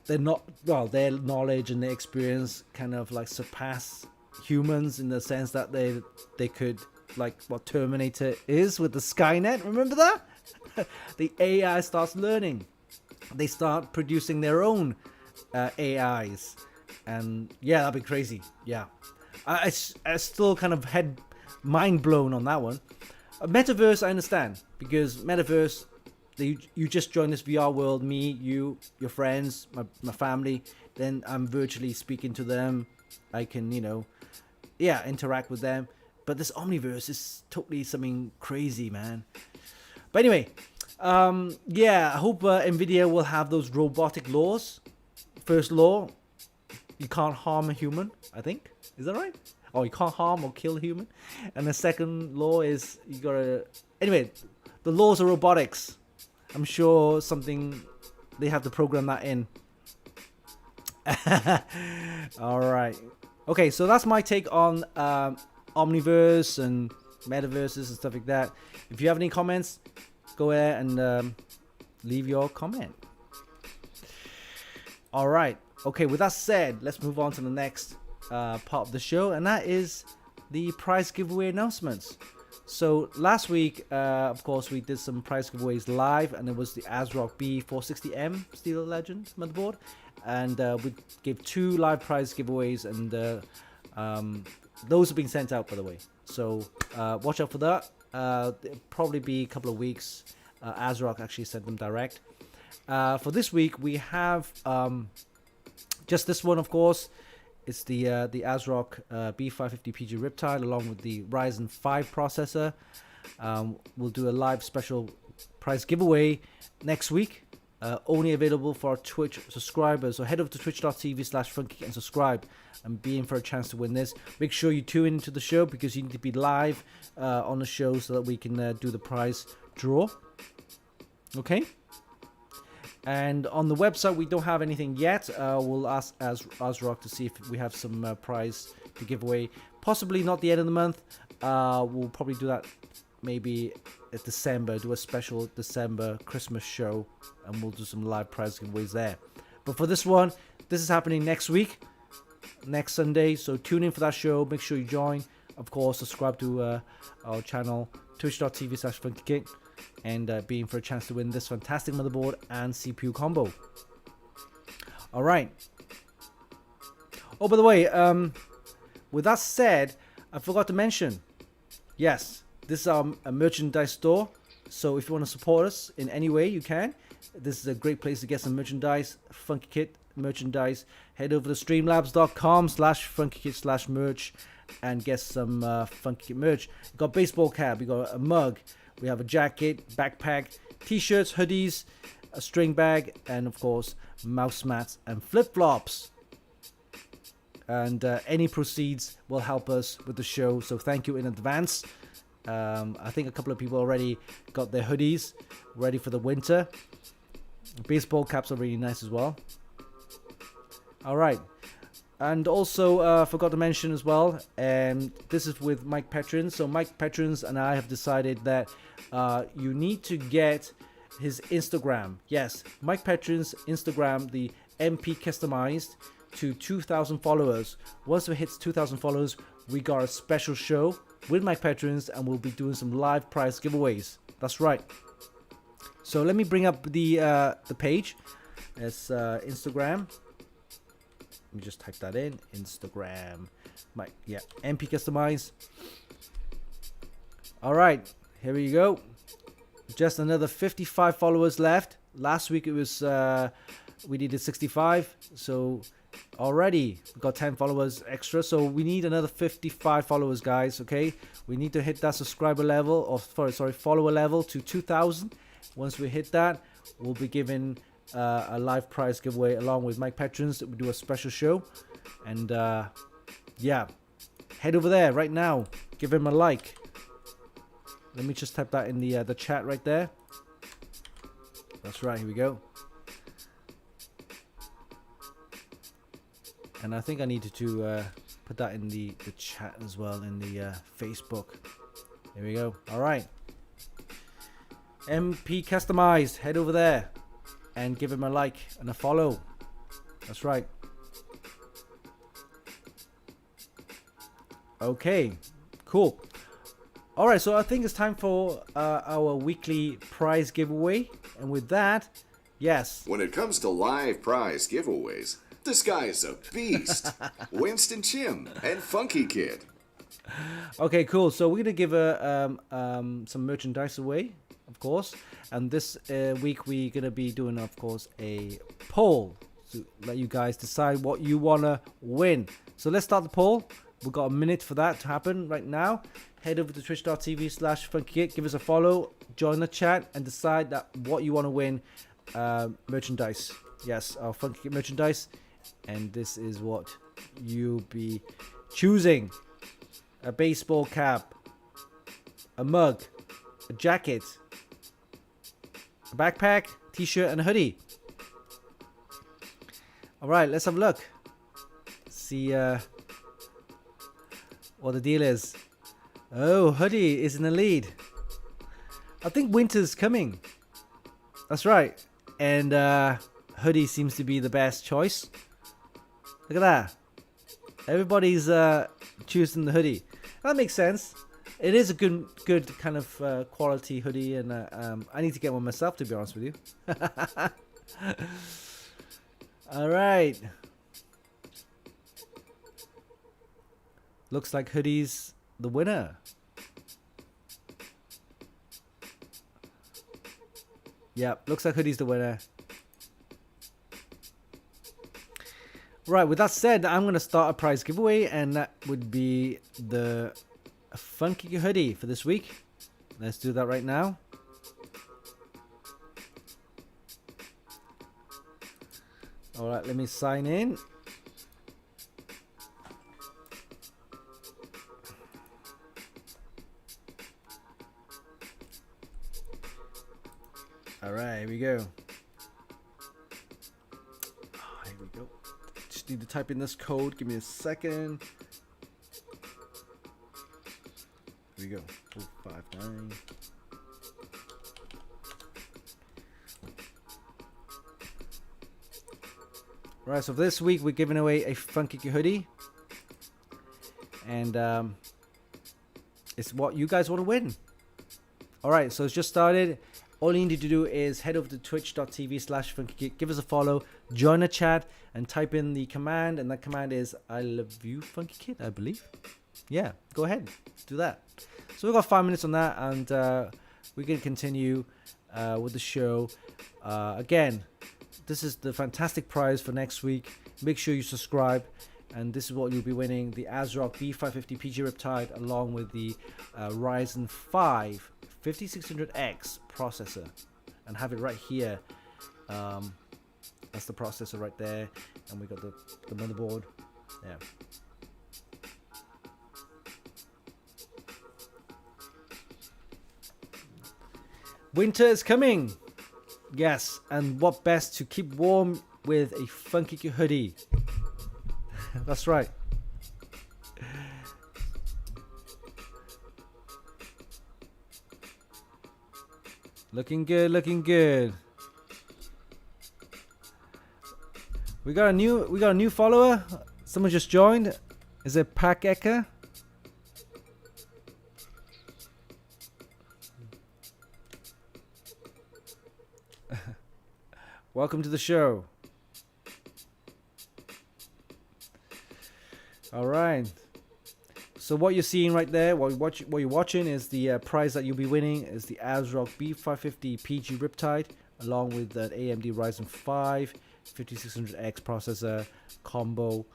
their knowledge and their experience kind of like surpass humans in the sense that they could, like what Terminator is with the Skynet? Remember that? The AI starts learning. They start producing their own AIs, and yeah, that'd be crazy. Yeah, I still kind of had mind blown on that one. Metaverse, I understand, because Metaverse, you just join this VR world, me, you, your friends, my family, then I'm virtually speaking to them. I can, interact with them. But this Omniverse is totally something crazy, man. But anyway, I hope Nvidia will have those robotic laws. First law, you can't harm a human, I think. Is that right? Or you can't harm or kill a human. And the second law is you gotta... Anyway, the laws of robotics. I'm sure they have to program that in. Alright. Okay, so that's my take on Omniverse and metaverses and stuff like that. If you have any comments, go ahead and leave your comment. Alright. Okay, with that said, let's move on to the next part of the show, and that is the prize giveaway announcements. So last week, of course, we did some prize giveaways live, and it was the ASRock B460M Steel Legend motherboard and we give 2 live prize giveaways, and those have been sent out, by the way. So watch out for that. It'll probably be a couple of weeks. ASRock actually sent them direct. For this week, we have just this one, of course. It's the ASRock B550 PG Riptide along with the Ryzen 5 processor. We'll do a live special prize giveaway next week. Only available for our Twitch subscribers. So head over to twitch.tv/Funkykit and subscribe and be in for a chance to win this. Make sure you tune into the show because you need to be live on the show so that we can do the prize draw. Okay? And on the website, we don't have anything yet. We'll ask ASRock to see if we have some prize to give away. Possibly not the end of the month. We'll probably do that maybe at December. Do a special December Christmas show. And we'll do some live prize giveaways there. But for this one, this is happening next week. Next Sunday. So tune in for that show. Make sure you join. Of course, subscribe to our channel. Twitch.tv/Funkykit. And be in for a chance to win this fantastic motherboard and CPU combo. Alright. Oh, by the way, with that said, I forgot to mention, yes, this is our merchandise store. So if you want to support us in any way you can, this is a great place to get some merchandise, Funkykit merchandise. Head over to streamlabs.com/Funkykit/merch and get some Funkykit merch. We've got baseball cap, we got a mug, we have a jacket, backpack, t-shirts, hoodies, a string bag, and of course mouse mats and flip-flops. And any proceeds will help us with the show, so thank you in advance. I think a couple of people already got their hoodies ready for the winter. Baseball caps are really nice as well. Alright, and also forgot to mention as well, this is with Mike Petrins. So Mike Petrins and I have decided that you need to get his Instagram. Yes, Mike Petrins Instagram, the MP customized to 2,000 followers. Once it hits 2,000 followers, we got a special show with Mike Petrins and we'll be doing some live prize giveaways. That's right. So let me bring up the page. It's Instagram. Let me just type that in. Instagram. MP customized. All right, here we go. Just another 55 followers left. Last week it was we needed 65. So already we got 10 followers extra. So we need another 55 followers, guys. Okay, we need to hit that subscriber level, or sorry, follower level to 2,000. Once we hit that, we'll be giving a live prize giveaway along with Mike Petrins. We do a special show, and yeah, head over there right now. Give him a like. Let me just type that in the chat right there. That's right. Here we go. And I think I needed to put that in the chat as well, in the Facebook. There we go. All right. MP customized. Head over there and give him a like and a follow. That's right. Okay, cool. All right, so I think it's time for our weekly prize giveaway. And with that, yes. When it comes to live prize giveaways, this guy is a beast. Winston Chim and Funkykit. Okay, cool. So we're gonna give some merchandise away, of course. And this week we're gonna be doing, of course, a poll to let you guys decide what you wanna win. So let's start the poll. We've got a minute for that to happen right now. Head over to twitch.tv/Funkykit, give us a follow, join the chat, and decide that what you want to win. Merchandise. Yes, our Funkykit merchandise. And this is what you'll be choosing. A baseball cap, a mug, a jacket, a backpack, t-shirt, and a hoodie. Alright, let's have a look. See what the deal is. Oh, hoodie is in the lead. I think winter's coming. That's right. And hoodie seems to be the best choice. Look at that. Everybody's choosing the hoodie. That makes sense. It is a good kind of quality hoodie, and I need to get one myself, to be honest with you. All right. Looks like hoodie's the winner. Yep, looks like hoodie's the winner. Right, with that said, I'm going to start a prize giveaway, and that would be the Funkykit hoodie for this week. Let's do that right now. Alright, let me sign in. Alright, here we go. Here we go. Just need to type in this code. Give me a second. Here we go. 459. Right, so for this week we're giving away a Funkykit hoodie, and it's what you guys want to win. Alright, so it's just started. All you need to do is head over to twitch.tv/Funkykit, give us a follow, join a chat, and type in the command, and that command is I love you Funkykit, I believe. Yeah, go ahead, do that. So we've got 5 minutes on that, and we're going to continue with the show. Again, this is the fantastic prize for next week. Make sure you subscribe, and this is what you'll be winning: the ASRock B550 PG Riptide, along with the Ryzen 5 5600X processor, and have it right here. That's the processor right there, and we got the motherboard. Yeah. Winter is coming. Yes, and what best to keep warm with a Funkykit hoodie? That's right. Looking good, looking good. We got a new follower. Someone just joined. Is it Pack Eka? Welcome to the show. All right. So what you're seeing right there, what you're watching is the prize that you'll be winning is the ASRock B550 PG Riptide, along with an AMD Ryzen 5 5600X processor combo.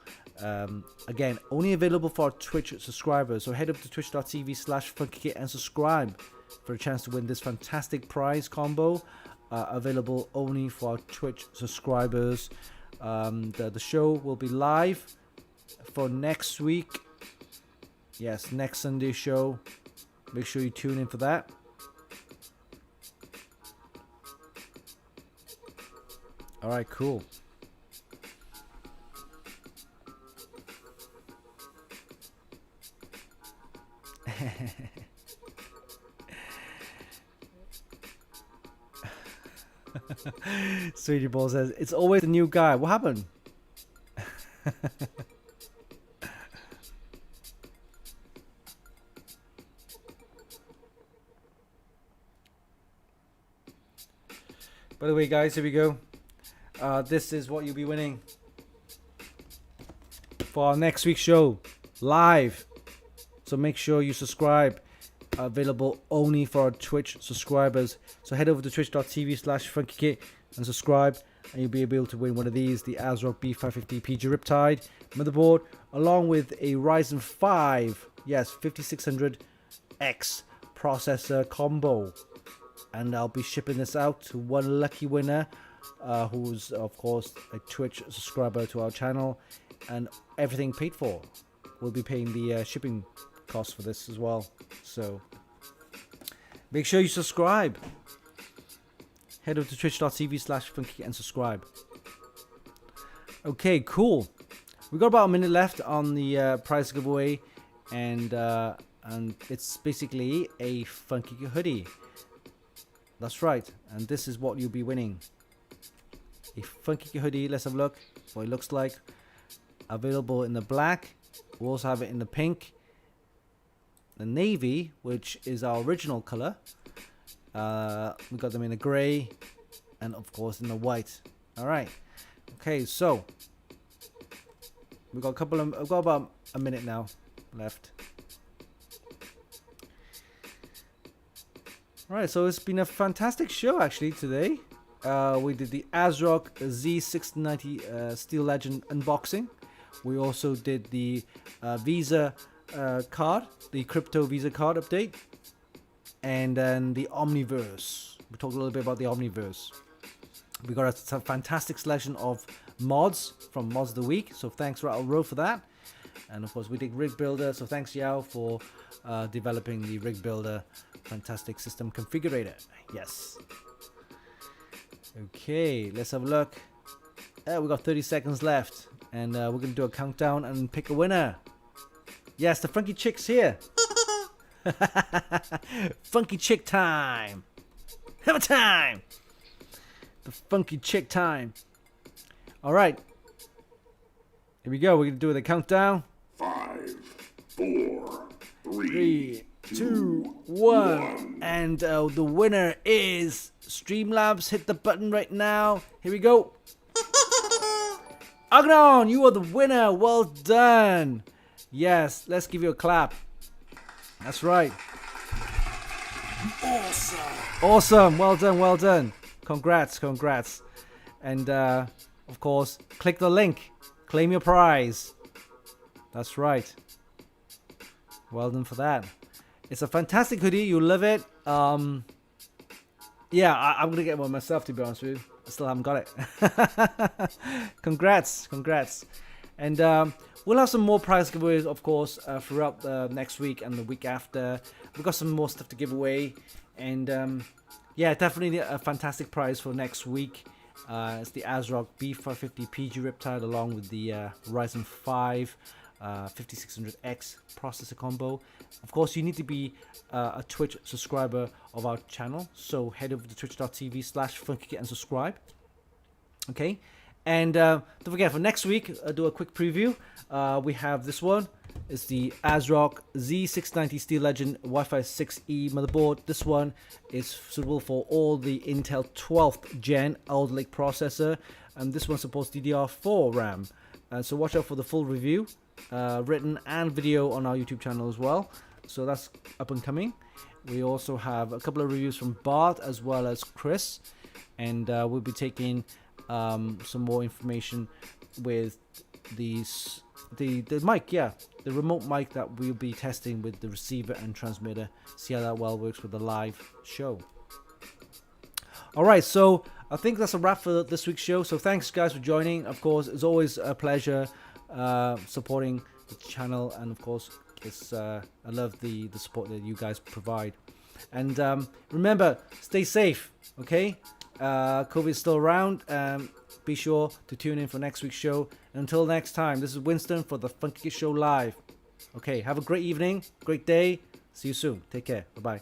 Again, only available for our Twitch subscribers. So head up to twitch.tv/Funkykit and subscribe for a chance to win this fantastic prize combo. Available only for our Twitch subscribers. The show will be live for next week. Yes, next Sunday show. Make sure you tune in for that. All right, cool. Sweetie Ball says, it's always a new guy. What happened? By the way, guys, here we go. This is what you'll be winning for our next week's show, live. So make sure you subscribe. Available only for our Twitch subscribers. So head over to twitch.tv/Funkykit and subscribe, and you'll be able to win one of these: the ASRock B550 PG Riptide motherboard, along with a Ryzen 5, yes, 5600X processor combo. And I'll be shipping this out to one lucky winner, who's of course a Twitch subscriber to our channel, and everything paid for. We'll be paying the shipping cost for this as well. So make sure you subscribe. Head over to twitch.tv/Funkykit and subscribe. Okay, cool. We got about a minute left on the prize giveaway, and it's basically a Funkykit hoodie. That's right, and this is what you'll be winning: a Funkykit hoodie. Let's have a look what it looks like. Available in the black. We also have it in the pink, the navy, which is our original color. We got them in the gray, and of course in the white. All right, Okay, so we've got about a minute now left. Alright, so it's been a fantastic show actually today. We did the ASRock Z690 Steel Legend unboxing. We also did the Visa card, the crypto Visa card update, and then the Omniverse. We talked a little bit about the Omniverse. We got a fantastic selection of mods from Mods of the Week, so thanks Rattleroad for that. And of course we did Rig Builder, so thanks Yao for developing the Rig Builder fantastic system configurator. Yes. Okay, let's have a look. We got 30 seconds left, and we're going to do a countdown and pick a winner. Yes, the Funky Chick's here. Funky Chick time. Hammer time. The Funky Chick time. All right. Here we go. We're going to do the countdown. 5, 4, 3, 2, 1. And the winner is Streamlabs. Hit the button right now. Here we go. Agnon, you are the winner. Well done. Yes, let's give you a clap. That's right. Awesome. Awesome. Well done. Well done. Congrats. Congrats. And of course, click the link. Claim your prize. That's right. Well done for that. It's a fantastic hoodie. You'll love it. Yeah, I'm going to get one myself, to be honest with you. I still haven't got it. Congrats. Congrats. And we'll have some more prize giveaways, of course, throughout the next week and the week after. We've got some more stuff to give away. And yeah, definitely a fantastic prize for next week. It's the ASRock B550 PG Riptide along with the Ryzen 5 5600X processor combo. Of course, you need to be a Twitch subscriber of our channel, so head over to twitch.tv/Funkykit and subscribe. Okay, and don't forget, for next week, I'll do a quick preview. We have this one. It's the ASRock Z690 Steel Legend Wi-Fi 6E motherboard. This one is suitable for all the Intel 12th Gen Alder Lake processor, and this one supports DDR4 RAM. So watch out for the full review, written and video on our YouTube channel as well. So that's up and coming. We also have a couple of reviews from Bart as well as Chris, and we'll be taking some more information with the mic, yeah, the remote mic that we'll be testing with the receiver and transmitter. See how that well works with the live show. All right, so I think that's a wrap for this week's show. So thanks guys for joining. Of course, it's always a pleasure supporting the channel, and of course it's I love the support that you guys provide. And remember, stay safe, okay? COVID is still around. Be sure to tune in for next week's show. And until next time, this is Winston for the Funkykit Show Live. Okay, have a great evening, great day. See you soon. Take care. Bye-bye.